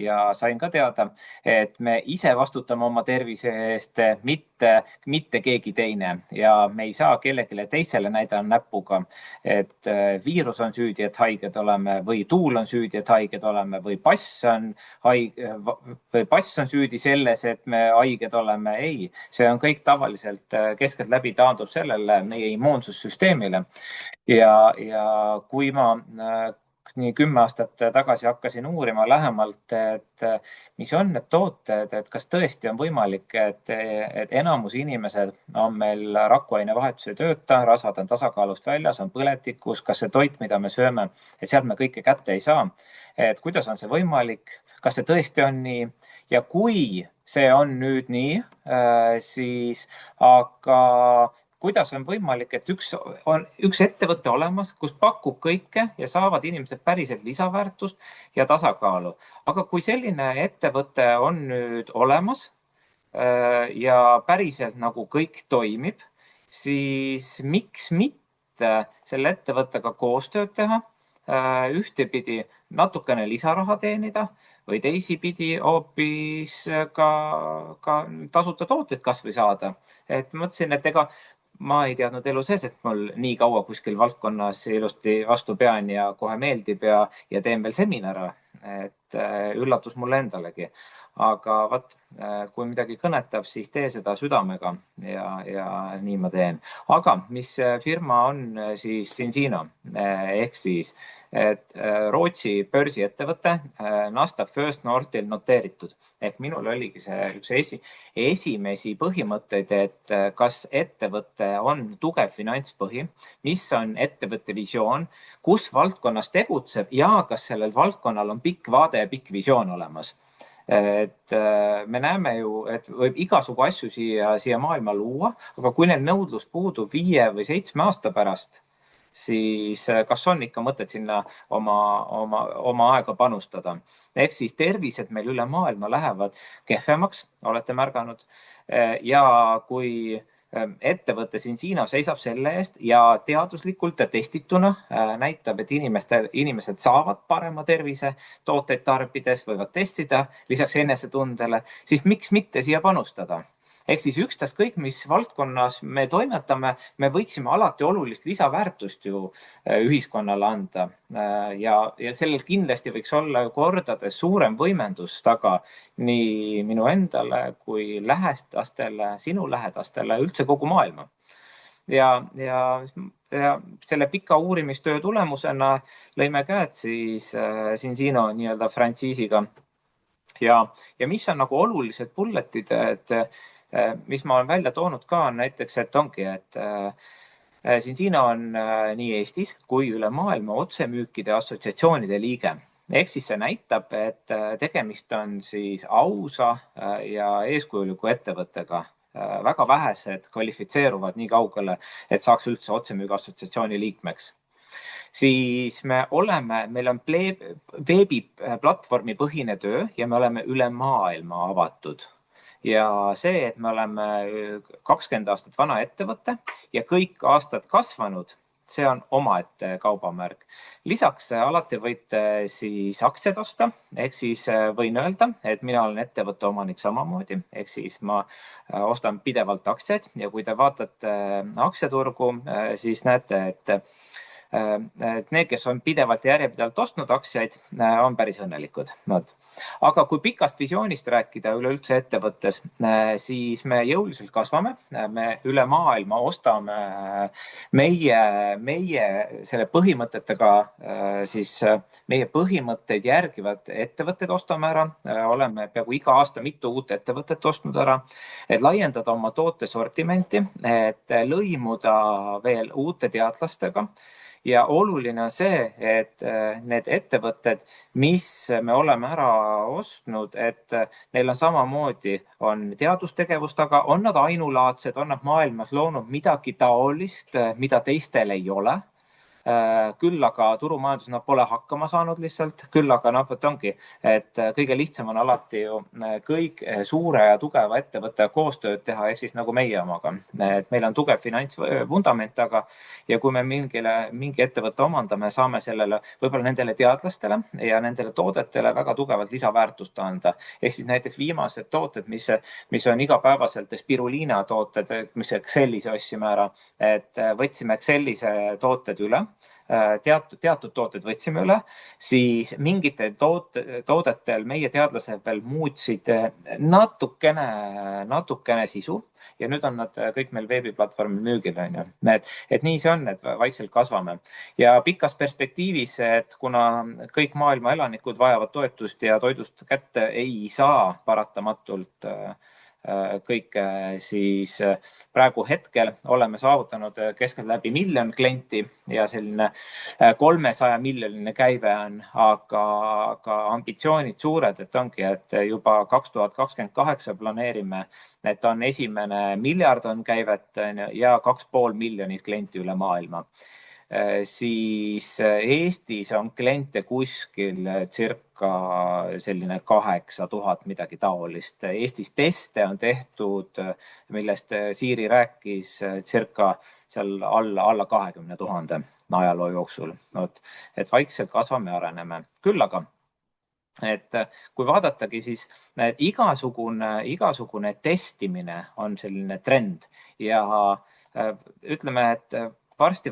ja sain ka teada, et me ise vastutame oma tervise eest, mitte keegi teine ja me ei saa kellelegi teisele näidata näpuga, et viirus on süüdi, et haiged oleme või tuul on süüdi, et haiged oleme või pass on süüdi selles, et me haiged oleme. Ei, see on kõik tavaliselt keskeltläbi taandub sellele meie immuunsussüsteemile ja kui ma nii 10 aastat tagasi hakkasin uurima lähemalt, et mis on need tooted, et kas tõesti on võimalik, et enamus inimesed on meil rakkuainevahetuse tööta, rasvad on tasakaalust väljas, on põletikus, kas see toit, mida me sööme, et sealt me kõike kätte ei saa. Et kuidas on see võimalik, kas see tõesti on nii ja kui see on nüüd nii, siis aga kuidas on võimalik, et üks ettevõte olemas, kus pakub kõike ja saavad inimesed päriselt lisaväärtust ja tasakaalu. Aga kui selline ettevõte on nüüd olemas ja päriselt nagu kõik toimib, siis miks mitte selle ettevõttega koostööd teha, ühtepidi natukene lisaraha teenida või teisipidi hoopis ka tasuta tooteid kas või saada. Et mõtlesin, et ma ei teadnud elu sees, et mul nii kaua kuskil valdkonnas ilusti vastu pean ja kohe meeldib ja teen veel seminare, et üllatus mulle endalegi. Aga kui midagi kõnetab, siis tee seda südamega ja nii ma teen. Aga mis firma on siis Zinzino ehk siis Rootsi börsiettevõte Nasdaq First Northil noteeritud. Ehk minul oligi see üks esimesi põhimõtteid, et kas ettevõte on tugev finantspõhi, mis on ettevõtte visioon, kus valdkonnas tegutseb ja kas sellel valdkonnal on pikk vaade ja pikk visioon olemas. Et me näeme ju, et võib igasugu asju siia maailma luua, aga kui neil nõudlus puudub 5 või 7 aasta pärast, siis kas on ikka mõtet sinna oma aega panustada. Ehk siis tervised meil üle maailma lähevad kehvemaks, olete märganud. Ja kui ettevõte Cincino seisab selle eest ja teaduslikult ja testituna näitab, et inimesed saavad parema tervise tooteid tarbides, võivad testida lisaks enesetundele, siis miks mitte siia panustada? Ehk siis ükstaskõik, mis valdkonnas me toimetame, me võiksime alati olulist lisaväärtust ju ühiskonnale anda. Ja sellel kindlasti võiks olla kordades suurem võimendus taga nii minu endale kui lähedastele, sinu lähedastele, üldse kogu maailma. Ja selle pika uurimistöö tulemusena lõime käed siis Cincino nii-öelda frantsiisiga. Ja mis on nagu olulised bulletid, mis ma olen välja toonud ka, on näiteks, et ongi, et Cincino on nii Eestis kui üle maailma otsemüükide assotsiatsioonide liige. Ehk siis see näitab, et tegemist on siis ausa ja eeskujuliku ettevõttega. Väga vähesed kvalifitseeruvad nii kaugele, et saaks üldse otsemüügi assotsiatsiooni liikmeks. Siis meil on veebiplatvormi põhine töö ja me oleme üle maailma avatud. Ja see, et me oleme 20 aastat vana ettevõte ja kõik aastad kasvanud, see on omaette kaubamärk. Lisaks alati võite siis aktsiad osta, ehk siis võin öelda, et mina olen ettevõtte omanik samamoodi, ehk siis ma ostan pidevalt aktsiaid ja kui te vaatate aktsiaturgu, siis näete, et need, kes on pidevalt ja järjepidevalt ostnud aktsiaid, on päris õnnelikud. Aga kui pikast visioonist rääkida üleüldse ettevõttes, siis me jõuliselt kasvame. Me üle maailma ostame meie selle põhimõtetega, siis meie põhimõtteid järgivad ettevõtted ostame ära. Oleme peaaegu iga aasta mitu uut ettevõtet ostnud ära, et laiendada oma tootesortimenti, et lõimuda veel uute teadlastega. Ja oluline on see, et need ettevõtted, mis me oleme ära ostnud, et neil on samamoodi on teadustegevus taga, on nad ainulaadsed, on nad maailmas loonud midagi taolist, mida teistel ei ole. Küll aga turumajandus nad pole hakkama saanud lihtsalt, küll aga ongi, et kõige lihtsam on alati ju kõik suure ja tugeva ettevõtte koostööd teha, ehk siis nagu meie omaga. Et meil on tugev finantsvundament taga ja kui me mingi ettevõtte omandame, saame sellele võib-olla nendele teadlastele ja nendele toodetele väga tugevalt lisaväärtust anda. Ehk siis näiteks viimased tooted, mis on igapäevaselt spiruliina tooted, mis Excelis ostsime ära, et võtsime Excelise tooted üle. Teatud tooted võtsime üle, siis mingitel toodetel meie teadlased veel muutsid natukene sisu ja nüüd on nad kõik meil veebiplatvormil müügil. Et nii see on, et vaikselt kasvame. Ja pikas perspektiivis, et kuna kõik maailma elanikud vajavad toetust ja toidust kätte ei saa paratamatult kõik, siis praegu hetkel oleme saavutanud keskeltläbi 1 miljon klienti ja selline 300 miljoniline käive on, aga ambitsioonid suured, et ongi, et juba 2028 planeerime, et on esimene 1 miljard on käivet ja 2,5 miljonit klienti üle maailma. Siis Eestis on kliente kuskil circa selline 8000 midagi taolist. Eestis teste on tehtud, millest Siiri rääkis, circa seal alla 20 000 ajaloo jooksul. Et vaikselt kasvame ja areneme. Küll aga, et kui vaadatagi, siis igasugune testimine on selline trend ja ütleme, et varsti,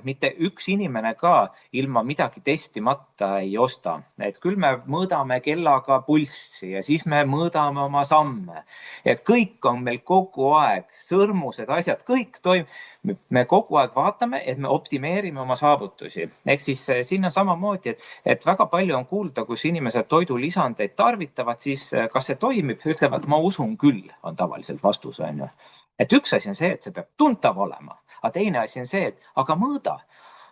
mitte üks inimene ka ilma midagi testimata ei osta. Et küll me mõõdame kellaga pulssi ja siis me mõõdame oma samme. Et kõik on meil kogu aeg, sõrmused, asjad, kõik toimub. Me kogu aeg vaatame, et me optimeerime oma saavutusi. Ehk siis siin on samamoodi, et väga palju on kuulda, kus inimesed toidulisandeid tarvitavad, siis kas see toimib, ütlevad, ma usun küll, on tavaliselt vastus. Et üks asi on see, et see peab tuntav olema, aga teine asi on see, et aga mõõda.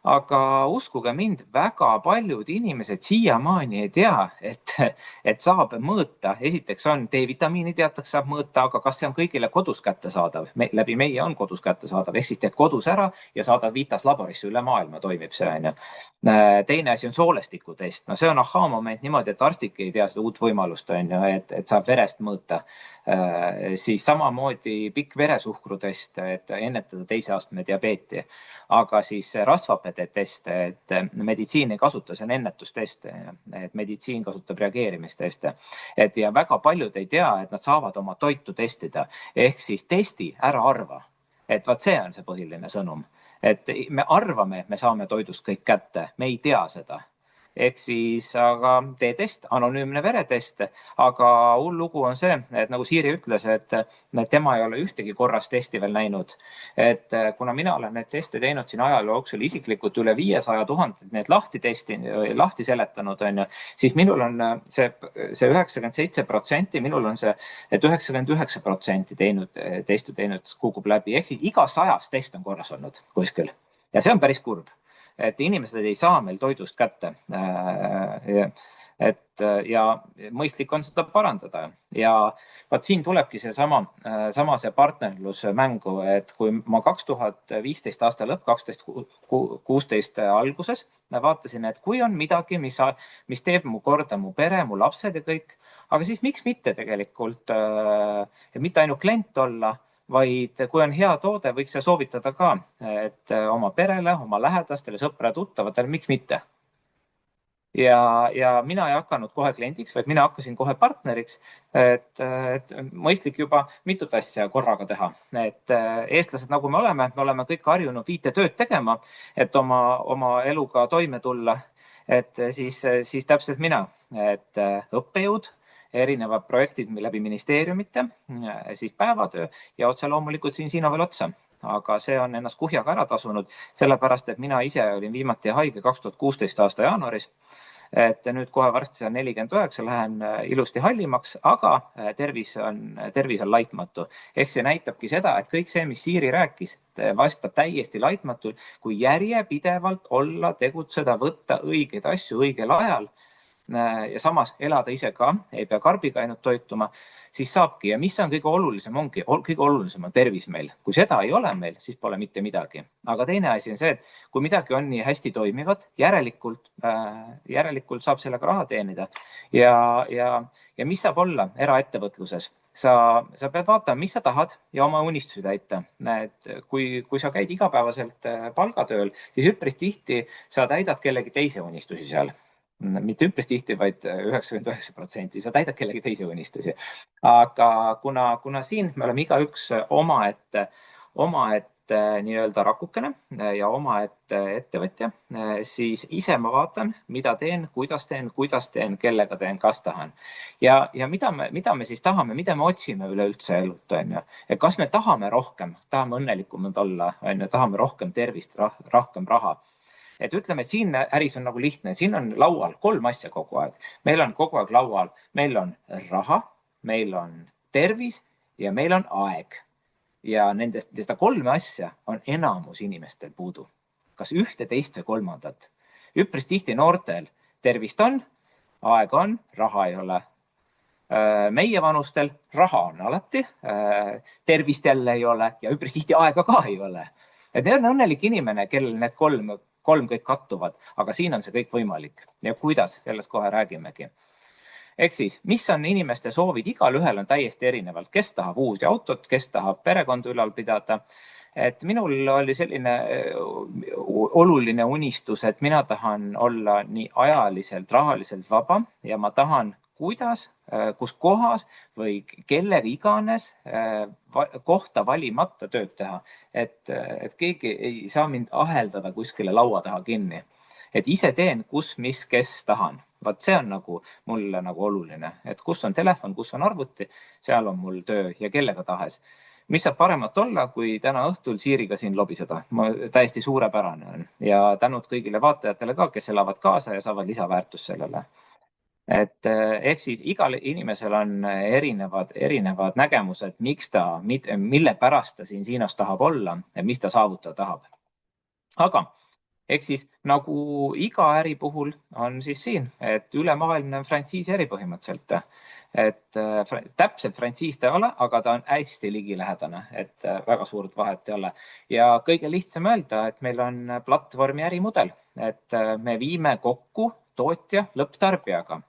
Aga uskuge mind, väga paljud inimesed siiamaani ei tea, et saab mõõta. Esiteks on D-vitamiini teatakse, saab mõõta, aga kas see on kõigile kodus kättesaadav? Läbi meie on kodus kättesaadav, ehk siis teed kodus ära ja saadad Vitas laborisse, üle maailma toimib see, on ju. Teine asi on soolestikutest. No see on ahhaa-moment niimoodi, et arstidki ei tea seda uut võimalust, on ju, et saab verest mõõta. Siis samamoodi pikk veresuhkrutest, et ennetada teise astme diabeeti. Aga siis rasvhapede test, et meditsiin ei kasuta, see on ennetustest, et meditsiin kasutab reageerimisteste. Ja väga paljud ei tea, et nad saavad oma toitu testida. Ehk siis testi, ära arva. Et vaat see on see põhiline sõnum. Et me arvame, et me saame toidust kõik kätte, me ei tea seda. Ehk siis, aga tee test, anonüümne veretest, aga hull lugu on see, et nagu Siiri ütles, et tema ei ole ühtegi korras testi veel näinud. Et kuna mina olen need teste teinud siin ajaloo jooksul isiklikult üle 500 000 need lahti seletanud, on ju, siis minul on see 97%, minul on see, et 99% testi teinud kukub läbi. Ehk siis iga 100 test on korras olnud kuskil. Ja see on päris kurb. Et inimesed ei saa meil toidust kätte. Ja mõistlik on seda parandada. Ja vaat siin tulebki sama see partnerlus mängu, et kui ma 2015 aasta lõpp, 2016 alguses vaatasin, et kui on midagi, mis teeb mu korda mu pere, mu lapsed ja kõik, aga siis miks mitte tegelikult, mitte ainult klient olla, vaid kui on hea toode, võiks see soovitada ka, et oma perele, oma lähedastele, sõpra, tuttavatele, miks mitte. Ja mina ei hakanud kohe kliendiks, vaid mina hakkasin kohe partneriks, et mõistlik juba mitut asja korraga teha. Et eestlased, nagu me oleme kõik harjunud 5 tööd tegema, et oma eluga toime tulla. Et siis täpselt mina, et õppejõud, erinevad projektid läbi ministeeriumite, siis päevatöö ja otse loomulikult siin veel otsa. Aga see on ennast kuhjaga ära tasunud, sellepärast, et mina ise olin viimati haige 2016 aasta jaanuaris. Et nüüd kohe varsti 49, lähen ilusti hallimaks, aga tervis on laitmatu. Ehk see näitabki seda, et kõik see, mis Siiri rääkis, vastab täiesti laitmatul, kui järjepidevalt olla, tegutseda, võtta õigeid asju õigel ajal. Ja samas elada ise ka, ei pea karbiga ainult toituma, siis saabki. Ja mis on kõige olulisem, kõige olulisem on tervis meil. Kui seda ei ole meil, siis pole mitte midagi. Aga teine asi on see, et kui midagi on nii hästi toimivad, järelikult saab sellega raha teenida. Ja mis saab olla eraettevõtluses? Sa pead vaatama, mis sa tahad ja oma unistusi täita. Kui sa käid igapäevaselt palgatööl, siis üpris tihti sa täidad kellegi teise unistusi seal. Mitte üpris tihti, vaid 99%. Sa täidad kellegi teise unistusi. Aga kuna siin me oleme igaüks omaette nii-öelda rakukene ja omaette ettevõtja, siis ise ma vaatan, mida teen, kuidas teen, kellega teen, kas tahan. Ja mida me siis tahame, mida me otsime üleüldse elult, on ju. Ja kas me tahame rohkem, tahame õnnelikumad olla, on ju, tahame rohkem tervist, rohkem raha. Et ütleme, et siin äris on nagu lihtne, siin on laual 3 asja kogu aeg. Meil on kogu aeg laual, meil on raha, meil on tervis ja meil on aeg. Ja nendest 3 asja on enamus inimestel puudu. Kas ühte, teist või kolmandat. Üpris tihti noortel tervist on, aeg on, raha ei ole. Meie vanustel raha on alati, tervist jälle ei ole ja üpris tihti aega ka ei ole. Et need on õnnelik inimene, kellel need 3 kõik kattuvad, aga siin on see kõik võimalik. Ja kuidas, sellest kohe räägimegi. Ehk siis, mis on inimeste soovid? Igal ühel on täiesti erinevalt. Kes tahab uusi autot, kes tahab perekonda ülal pidada. Et minul oli selline oluline unistus, et mina tahan olla nii ajaliselt, rahaliselt vaba ja ma tahan kuidas, kus kohas või kellega iganes kohta valimata tööd teha. Et keegi ei saa mind aheldada kuskile laua taha kinni. Et ise teen, kus, mis, kes tahan. Vaat see on mulle oluline. Et kus on telefon, kus on arvuti, seal on mul töö ja kellega tahes. Mis saab paremat olla, kui täna õhtul Siiriga siin lobiseda. Täiesti suurepärane on. Ja tänud kõigile vaatajatele ka, kes elavad kaasa ja saavad lisaväärtus sellele. Et ehk siis igal inimesel on erinevad nägemused, mille pärast ta siin Siinos tahab olla ja mis ta saavutada tahab. Aga Ehk siis nagu iga äri puhul on siis siin, et ülemaailmne frantsiisi äri põhimõtteliselt. Et täpselt frantsiis ta ei ole, aga ta on hästi ligilähedane, et väga suurt vahet ei ole. Ja kõige lihtsam öelda, et meil on platvormi ärimudel, et me viime kokku tootja lõpptarbijaga.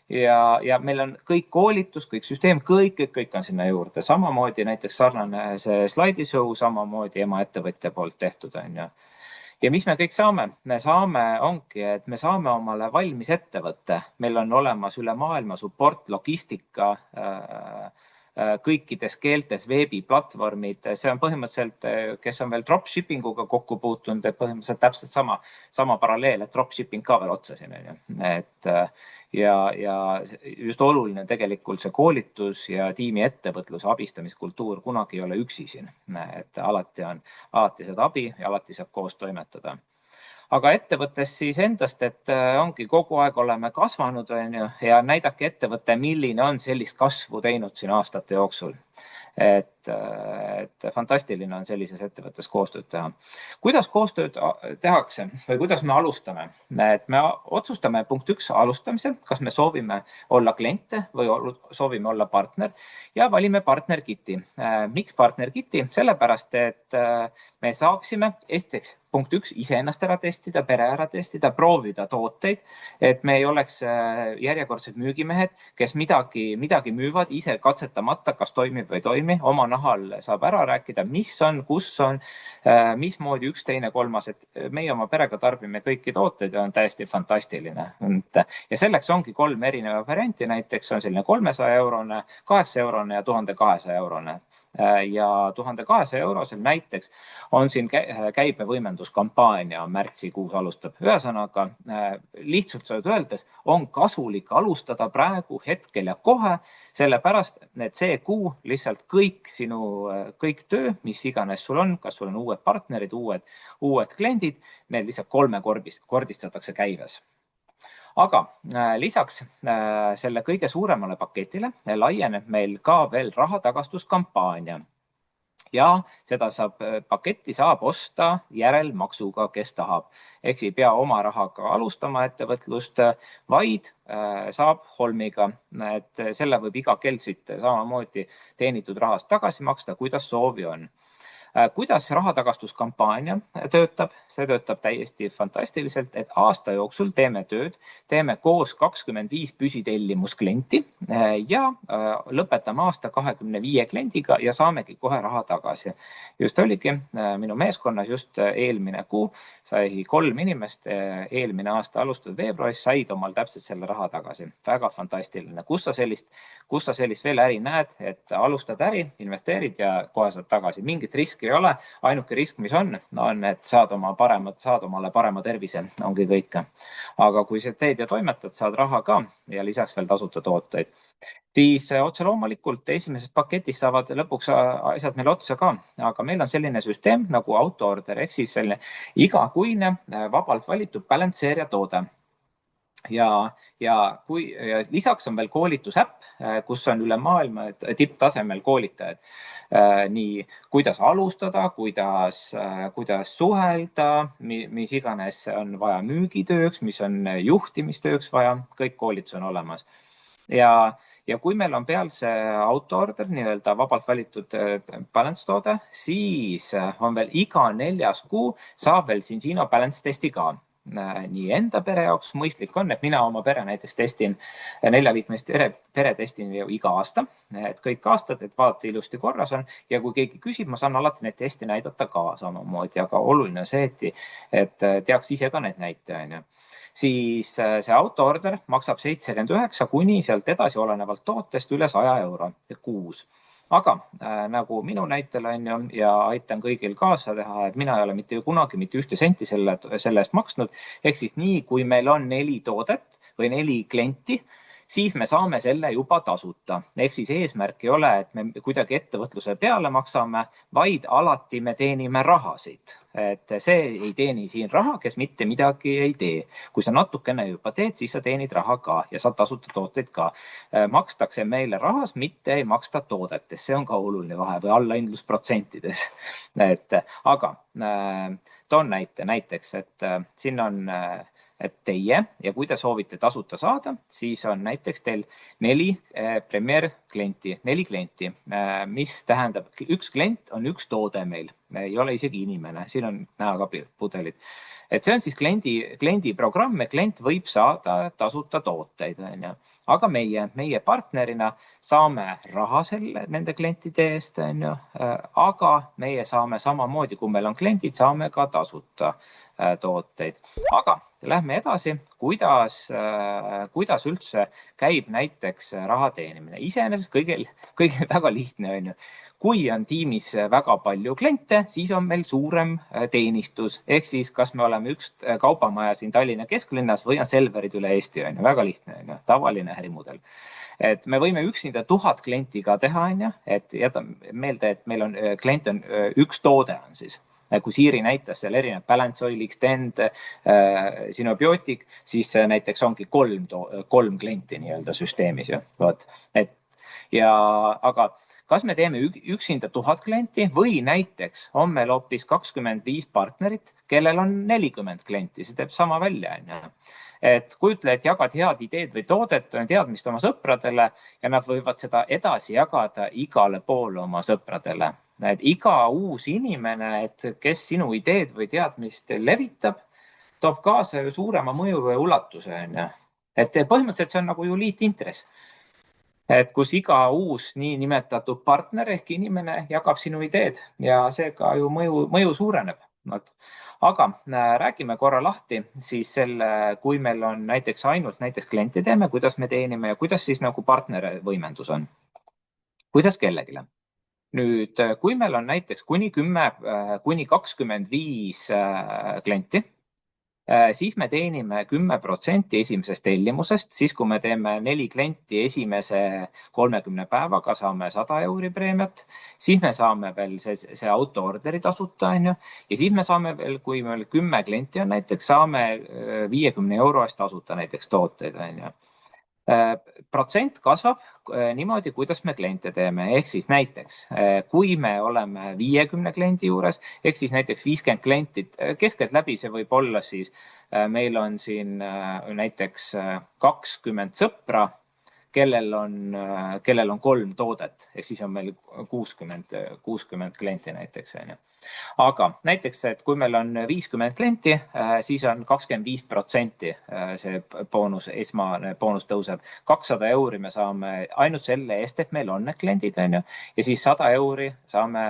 Ja meil on kõik koolitus, kõik süsteem, kõik on sinna juurde. Samamoodi näiteks sarnane see slaidishow, samamoodi emaettevõtja poolt tehtud on ju. Ja mis me kõik saame? Me saame omale valmis ettevõtte. Meil on olemas üle maailma support, logistika, kõikides keeltes, veebiplatvormid. See on põhimõtteliselt, kes on veel dropshipping uga kokku puutunud, et põhimõtteliselt täpselt sama paralleel, et dropshipping ka veel otsa siin. Ja just oluline tegelikult see koolitus ja tiimi ettevõtluse abistamiskultuur kunagi ei ole üksi siin. Et alati saad abi ja alati saab koos toimetada. Aga ettevõttes siis endast, et ongi kogu aeg oleme kasvanud ja näidake ettevõtte, milline on sellist kasvu teinud siin aastate jooksul. Et fantastiline on sellises ettevõttes koostööd teha. Kuidas koostööd tehakse või kuidas me alustame? Et me otsustame punkt 1 alustamise, kas me soovime olla kliente või soovime olla partner ja valime partnerkiti. Miks partnerkiti? Sellepärast, et me saaksime esiteks punkt 1 iseennast ära testida, pere ära testida, proovida tooteid, et me ei oleks järjekordsed müügimehed, kes midagi müüvad ise katsetamata, kas toimib või ei toimi. Oma nahal saab ära rääkida, mis on, kus on, mismoodi üks, teine, kolmas, et meie oma perega tarbime kõiki tooteid ja on täiesti fantastiline. Ja selleks ongi 3 erineva varianti, näiteks on selline 300 eurone, 8 eurone ja 1200 eurone. Ja 1200 eurosel näiteks on siin käibevõimenduskampaania märtsikuus alustab. Ühesõnaga, lihtsalt öeldes on kasulik alustada praegu, hetkel ja kohe, sellepärast, et see kuu lihtsalt kõik töö, mis iganes sul on, kas sul on uued partnerid, uued kliendid, need lihtsalt 3-kordistatakse käives. Aga lisaks selle kõige suuremale paketile laieneb meil ka veel rahatagastuskampaania. Ja seda paketti saab osta järelmaksuga, kes tahab. Ehk ei pea oma rahaga alustama ettevõtlust, vaid saab holmiga. Et selle võib iga kell siit samamoodi teenitud rahast tagasi maksta, kuidas soovi on. Kuidas rahatagastuskampaania töötab? See töötab täiesti fantastiliselt, et aasta jooksul teeme tööd, teeme koos 25 püsitellimusklienti ja lõpetame aasta 25 kliendiga ja saamegi kohe raha tagasi. Just oligi minu meeskonnas just eelmine kuu sai 3 inimest eelmine aasta alustatud veebruaris said omal täpselt selle raha tagasi. Väga fantastiline. Kus sa sellist veel äri näed, et alustad äri, investeerid ja kohe saad tagasi. Mingit riski ei ole, ainuke risk, mis on, et saad omale parema tervise, ongi kõik. Aga kui sa teed ja toimetad, saad raha ka ja lisaks veel tasuta tooteid. Siis otse loomulikult esimeses paketis saavad lõpuks asjad meil otsa ka, aga meil on selline süsteem nagu autoorder, ehk siis selline igakuine vabalt valitud balansseeria toode. Ja lisaks on veel koolitusäpp, kus on üle maailma tipptasemel koolitajad. Nii kuidas alustada, kuidas suhelda, mis iganes on vaja müügitööks, mis on juhtimistööks vaja, kõik koolitus on olemas. Ja kui meil on peal see autoorder, nii-öelda vabalt valitud balance toode, siis on veel iga 4. kuu saab veel Zinzino balance testi ka. Nii enda pere jaoks mõistlik on, et mina oma pere näiteks testin 4-liikmelist pere testin iga aasta, et kõik aastad, et vaadata ilusti korras on ja kui keegi küsib, ma saan alati neid testi näidata ka samamoodi, aga oluline on see, et teaks ise ka neid näite. Siis see autoorder maksab 79 kuni sealt edasi olenevalt tootest üle 100 euro kuus. Aga nagu minu näitel on ju ja aitan kõigil kaasa teha, et mina ei ole mitte kunagi mitte 1 senti selle eest maksnud. Ehk siis nii, kui meil on 4 toodet või 4 klienti, siis me saame selle juba tasuta. Ehk siis eesmärk ei ole, et me kuidagi ettevõtluse peale maksame, vaid alati me teenime rahasid. Et see ei teeni siin raha, kes mitte midagi ei tee. Kui sa natukene juba teed, siis sa teenid raha ka ja saad tasuta tooteid ka. Makstakse meile rahas, mitte ei maksta toodetes. See on ka oluline vahe või allahindlusprotsentides. Aga toon näiteks, et siin on et teie ja kui te soovite tasuta saada, siis on näiteks teil 4 Premier klienti, 4 klienti, mis tähendab, üks klient on üks toode meil, ei ole isegi inimene, siin on näha ka pudelid. Et see on siis kliendi programm ja klient võib saada tasuta tooteid. Aga meie partnerina saame raha nende klientide eest, aga meie saame samamoodi, kui meil on kliendid, saame ka tasuta tooteid. Aga lähme edasi, kuidas üldse käib näiteks raha teenimine. Iseenesest kõige väga lihtne on ju. Kui on tiimis väga palju kliente, siis on meil suurem teenistus. Ehk siis, kas me oleme üks kaubamaja siin Tallinna kesklinnas või on Selverid üle Eesti, on ju. Väga lihtne, on ju. Tavaline ärimudel. Et me võime üksinda 1000 klienti ka teha, on ju. Et jäta meelde, et meil on klient on üks toode on siis. Kui Siiri näitas seal erinev Balance Oil, Extend, Synobiootic, siis näiteks ongi 3 klienti nii-öelda süsteemis. Aga kas me teeme üksinda 1000 klienti või näiteks on meil hoopis 25 partnerit, kellel on 40 klienti, see teeb sama välja. Et kujutle, et jagad head ideed või toodet, teadmist oma sõpradele ja nad võivad seda edasi jagada igale poole oma sõpradele. Et iga uus inimene, kes sinu ideed või teadmist levitab, toob kaasa ju suurema mõju või ulatuse. Et põhimõtteliselt see on nagu ju liitintress. Et kus iga uus niinimetatud partner ehk inimene jagab sinu ideed ja seega ju mõju suureneb. Aga räägime korra lahti siis kui meil on näiteks ainult kliente teeme, kuidas me teenime ja kuidas siis nagu partneri võimendus on. Kuidas kellegile? Nüüd, kui meil on näiteks kuni 10, kuni 25 klienti, siis me teenime 10% esimesest tellimusest, siis kui me teeme 4 klienti esimese 30 päevaga, saame 100 € preemiat, siis me saame veel see autoorderi tasuta, ja siis me saame veel, kui meil 10 klienti on näiteks, saame 50 € eest tasuta näiteks tooteid. Protsent kasvab niimoodi, kuidas me kliente teeme. Ehk siis näiteks, kui me oleme 50 kliendi juures, ehk siis näiteks 50 klienti, keskelt läbi see võib olla siis, meil on siin näiteks 20 sõpra, kellel on 3 toodet, ehk siis on meil 60 klienti näiteks. Aga näiteks, et kui meil on 50 klienti, siis on 25% see esmane boonus tõuseb. 200 € me saame ainult selle eest, et meil on need kliendid, ja siis 100 € saame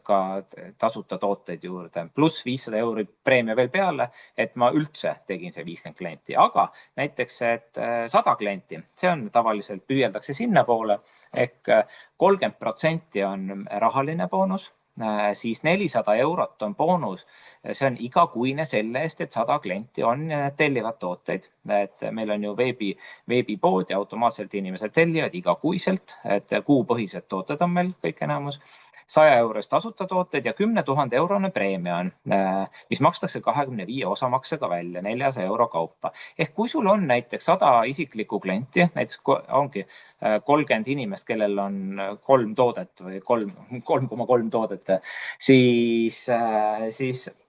ka tasuta tooteid juurde, pluss 500 € preemia veel peale, et ma üldse tegin see 50 klienti. Aga näiteks, et 100 klienti, see on tavaliselt püüeldakse sinna poole, ehk 30% on rahaline boonus, siis 400 € on boonus, see on igakuine selle eest, et 100 klienti on tellivad tooteid. Et meil on ju veebipood ja automaatselt inimesed tellivad igakuiselt, et kuupõhised tooted on meil kõik enamus. 100 € tasuta tooted ja 10 000 € preemia on, mis makstakse 25 osamaksega välja 400 € kaupa. Ehk kui sul on näiteks 100 isiklikku klienti, näiteks ongi 30 inimest, kellel on 3 toodet või 3,3 toodet, siis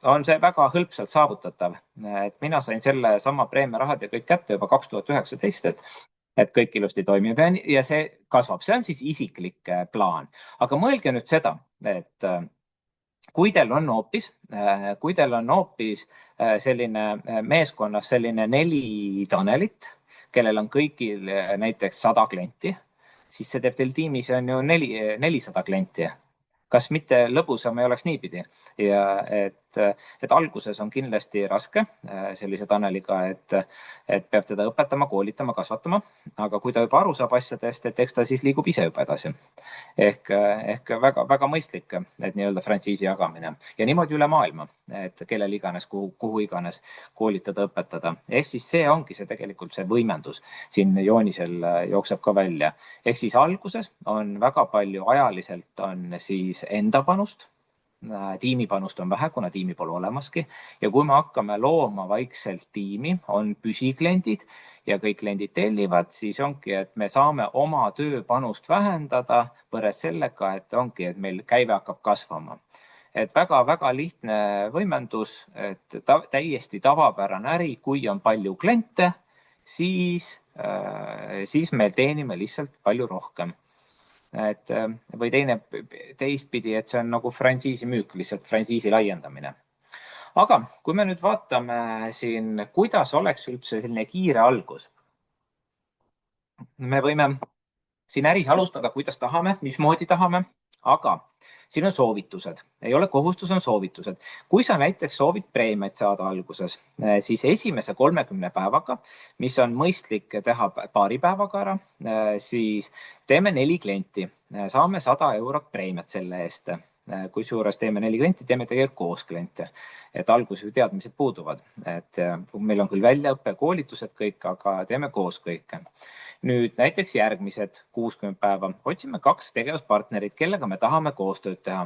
on see väga hõlpsalt saavutatav. Et mina sain selle sama preemiarahad ja kõik kätte juba 2019, et kõik ilusti toimib ja see kasvab. See on siis isiklik plaan. Aga mõelge nüüd seda, et kui teil on hoopis selline meeskonnas selline 4 Tanelit, kellel on kõigil näiteks 100 klienti, siis see teeb teil tiimis on ju 400 klienti. Kas mitte lõbusam ei oleks niipidi? Ja et et alguses on kindlasti raske sellise Taneliga, et peab teda õpetama, koolitama, kasvatama, aga kui ta juba aru saab asjadest, et eks ta siis liigub ise juba edasi. Ehk väga mõistlik, et nii-öelda frantsiisi jagamine ja niimoodi üle maailma, et kellel iganes, kuhu iganes koolitada, õpetada. Ehk siis see ongi see tegelikult see võimendus siin joonisel jookseb ka välja. Ehk siis alguses on väga palju ajaliselt on siis enda panust, tiimipanust on vähe, kuna tiimi pole olemaski. Ja kui me hakkame looma vaikselt tiimi, on püsikliendid ja kõik kliendid tellivad, siis ongi, et me saame oma tööpanust vähendada võrreldes sellega, et ongi, et meil käive hakkab kasvama. Et väga lihtne võimendus, et täiesti tavapärane äri, kui on palju kliente, siis me teenime lihtsalt palju rohkem. Või teistpidi, et see on nagu frantsiisi müük, lihtsalt frantsiisi laiendamine. Aga kui me nüüd vaatame siin, kuidas oleks üldse selline kiire algus, me võime siin äris alustada, kuidas tahame, mismoodi tahame, aga siin on soovitused, ei ole kohustus, on soovitused. Kui sa näiteks soovid preemiaid saada alguses, siis esimese 30 päevaga, mis on mõistlik teha paari päevaga ära, siis teeme 4 klienti, saame 100 eurot preemiat selle eest. Kui suures teeme 4 klienti, teeme tegelikult koos kliente, et alguses ju teadmised puuduvad, et meil on küll väljaõppe, koolitused kõik, aga teeme koos kõike. Nüüd näiteks järgmised 60 päeva otsime 2 tegevuspartnerit, kellega me tahame koostööd teha.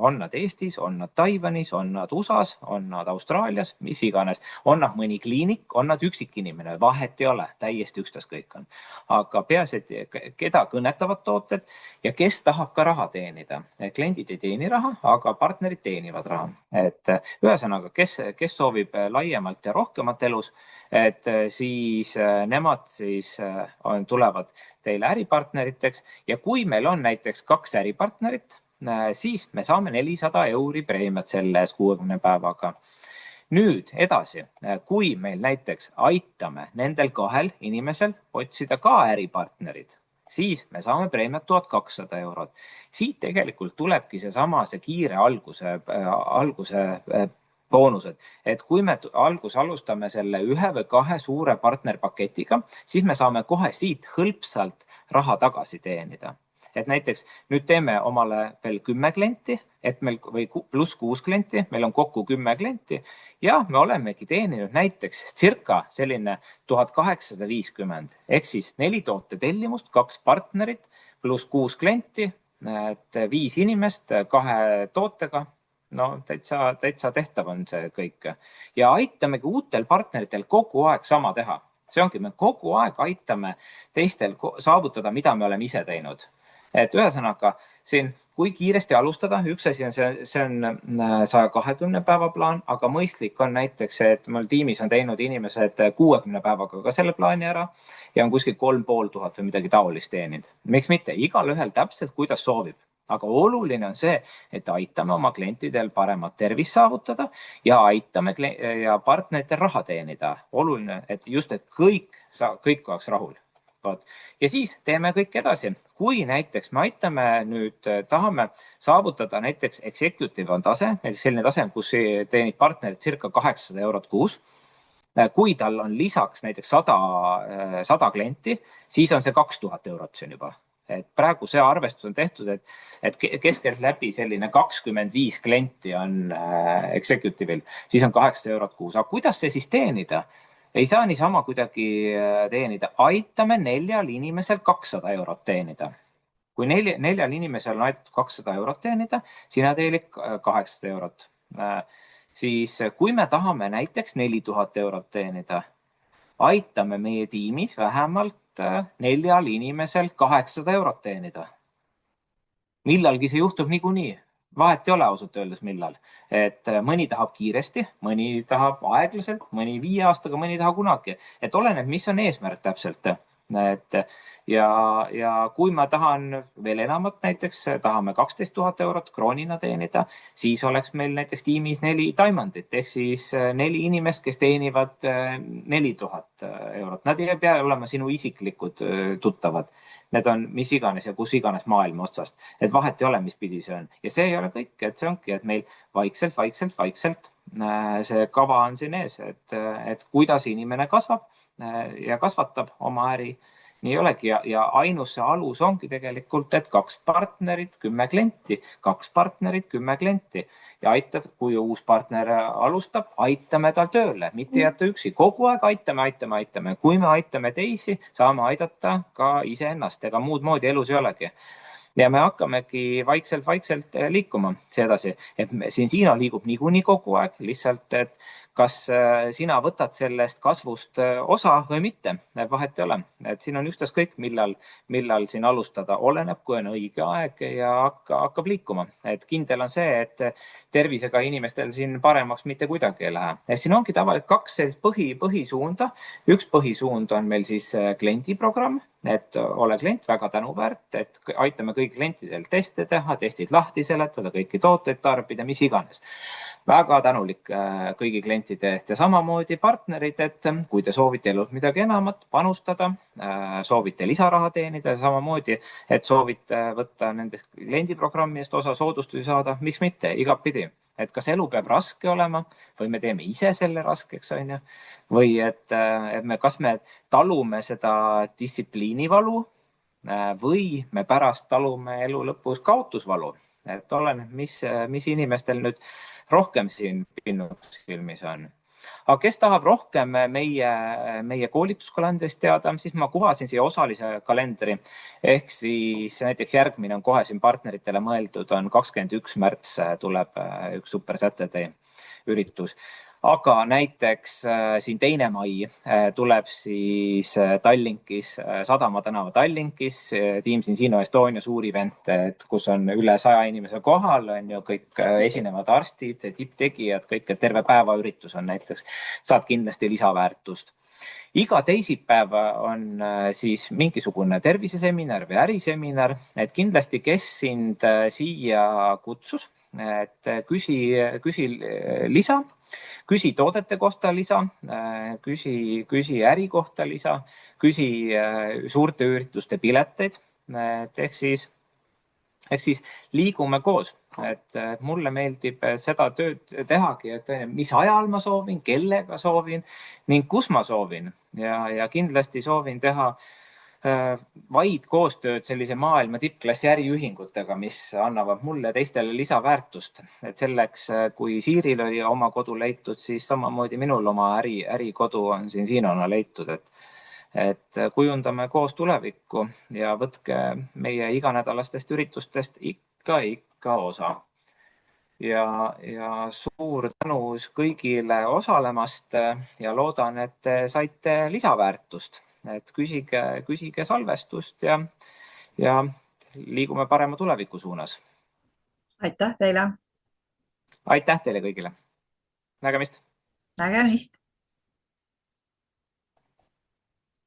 On nad Eestis, on nad Taiwanis, on nad USAs, on nad Austraalias, mis iganes. On nad mõni kliinik, on nad üksikinimene, vahet ei ole, täiesti ükstaskõik on. Aga peaasi, et keda kõnetavad tooted ja kes tahab ka raha teenida. Kliendid ei teeni raha, aga partnerid teenivad raha. Et ühesõnaga, kes soovib laiemalt ja rohkemat elus, et siis nemad siis tulevad teile äripartneriteks ja kui meil on näiteks 2 äripartnerit, siis me saame 400 euri preemiat selle 60 päevaga. Nüüd edasi, kui meil näiteks aitame nendel 2 inimesel otsida ka äripartnerid, siis me saame preemiat 1200 eurot. Siit tegelikult tulebki see kiire alguse boonused, et kui me alustame selle 1 või 2 suure partnerpaketiga, siis me saame kohe siit hõlpsalt raha tagasi teenida. Et näiteks nüüd teeme omale veel 10 klienti, et meil või pluss 6 klienti, meil on kokku 10 klienti ja me olemegi teeninud näiteks circa selline 1850, ehk siis 4 toote tellimust, 2 partnerit pluss 6 klienti, 5 inimest 2 tootega. No täitsa tehtav on see kõik. Ja aitamegi uutel partneritel kogu aeg sama teha. See ongi, me kogu aeg aitame teistel saavutada, mida me oleme ise teinud. Et ühesõnaga, siin kui kiiresti alustada, üks asi on see on 120 päeva plaan, aga mõistlik on näiteks, et mul tiimis on teinud inimesed 60 päevaga ka selle plaani ära ja on kuskil 3500 või midagi taolist teeninud. Miks mitte? Igal ühel täpselt, kuidas soovib. Aga oluline on see, et aitame oma klientidel paremat tervist saavutada ja aitame ja partneritel raha teenida. Oluline, et just, et kõik oleks rahul. Ja siis teeme kõik edasi. Kui näiteks me aitame nüüd, tahame saavutada näiteks executive on tase, näiteks selline tase, kus teenib partnerid circa 800 eurot kuus. Kui tal on lisaks näiteks 100 klienti, siis on see 2000 eurot siin juba. Et praegu see arvestus on tehtud, et keskelt läbi selline 25 klienti on executive'il, siis on 800 eurot kuus. Aga kuidas see siis teenida? Ei saa niisama kuidagi teenida. Aitame 4 inimesel 200 eurot teenida. Kui 4 inimesel on aitatud 200 eurot teenida, sina teenid 800 eurot. Siis kui me tahame näiteks 4000 eurot teenida, aitame meie tiimis vähemalt 4 inimesel 800 eurot teenida. Millalgi see juhtub niikuinii. Vahet ei ole ausalt öeldes millal. Et mõni tahab kiiresti, mõni tahab aeglaselt, mõni 5 aastaga, mõni tahab kunagi. Et oleneb, mis on eesmärk täpselt. Ja kui ma tahan veel enamat, näiteks tahame 12 000 eurot kroonina teenida, siis oleks meil näiteks tiimis 4 diamondit ehk siis 4 inimest, kes teenivad 4000 eurot. Nad ei pea olema sinu isiklikud tuttavad. Need on mis iganes ja kus iganes maailma otsast. Et vahet ei ole, mis pidi see on. Ja see ei ole kõik, et see ongi, et meil vaikselt see kava on siin ees, et kuidas inimene kasvab ja kasvatab oma äri. Nii ei olegi ja ainus see alus ongi tegelikult, et 2 partnerit, 10 klienti, 2 partnerit, 10 klienti ja aitad, kui uus partner alustab, aitame tal tööle, mitte jätta üksi. Kogu aeg aitame. Kui me aitame teisi, saame aidata ka iseennast, ega muud moodi elus ei olegi. Ja me hakkamegi vaikselt liikuma edasi, et Sinsino liigub niikuinii kogu aeg, lihtsalt, et kas sina võtad sellest kasvust osa või mitte, vahet ei ole. Et siin on ükstaskõik, millal siin alustada, oleneb, kui on õige aeg ja hakkab liikuma. Et kindel on see, et tervisega inimestel siin paremaks mitte kuidagi ei lähe. Ja siin ongi tavaliselt 2 põhisuunda. Üks põhisuund on meil siis kliendiprogramm, et ole klient, väga tänuväärt, et aitame kõigi klientidel teste teha, testid lahti seletada, kõiki tooteid tarbida, mis iganes. Väga tänulik kõigi klientide eest ja samamoodi partnerid, et kui te soovite elus midagi enamat panustada, soovite lisaraha teenida ja samamoodi, et soovite võtta nende kliendiprogrammi eest osa soodustusi saada, miks mitte, igapidi. Et kas elu peab raske olema või me teeme ise selle raskeks, on ju, või kas me talume seda distsipliinivalu või me pärast talume elu lõpus kaotusvalu. Et oleneb, mis inimestel nüüd rohkem siin pinnuks silmis on. Aga kes tahab rohkem meie koolituskalendrist teada, siis ma kuvasin siia osalise kalendri. Ehk siis näiteks järgmine on kohe siin partneritele mõeldud, on 21. märts tuleb üks super Saturday üritus. Aga näiteks siin 2. mai tuleb siis Tallinkis, Sadama tänava Tallinkis, Team Sinsino Estonia suur event, kus on üle 100 inimese kohal, on ju kõik esinevad arstid, tipptegijad, kõik, terve päeva üritus on näiteks, saad kindlasti lisaväärtust. Iga teisipäev on siis mingisugune terviseseminar või äriseminar, et kindlasti, kes sind siia kutsus, et küsi lisa, küsi toodete kohta lisa, küsi äri kohta lisa, küsi suurte ürituste pileteid, ehk siis liigume koos, et mulle meeldib seda tööd tehagi, et mis ajal ma soovin, kellega soovin ning kus ma soovin ja kindlasti soovin teha vaid koostööd sellise maailma tippklassi äriühingutega, mis annavad mulle teistele lisaväärtust. Et selleks, kui Siiril oli oma kodu leitud, siis samamoodi minul oma ärikodu on Sinsinona leitud, et kujundame koos tulevikku ja võtke meie iganädalastest üritustest ikka osa. Ja suur tänu kõigile osalemast ja loodan, et te saite lisaväärtust. Et küsige salvestust ja liigume parema tuleviku suunas. Aitäh teile! Aitäh teile kõigile! Nägemist! Nägemist!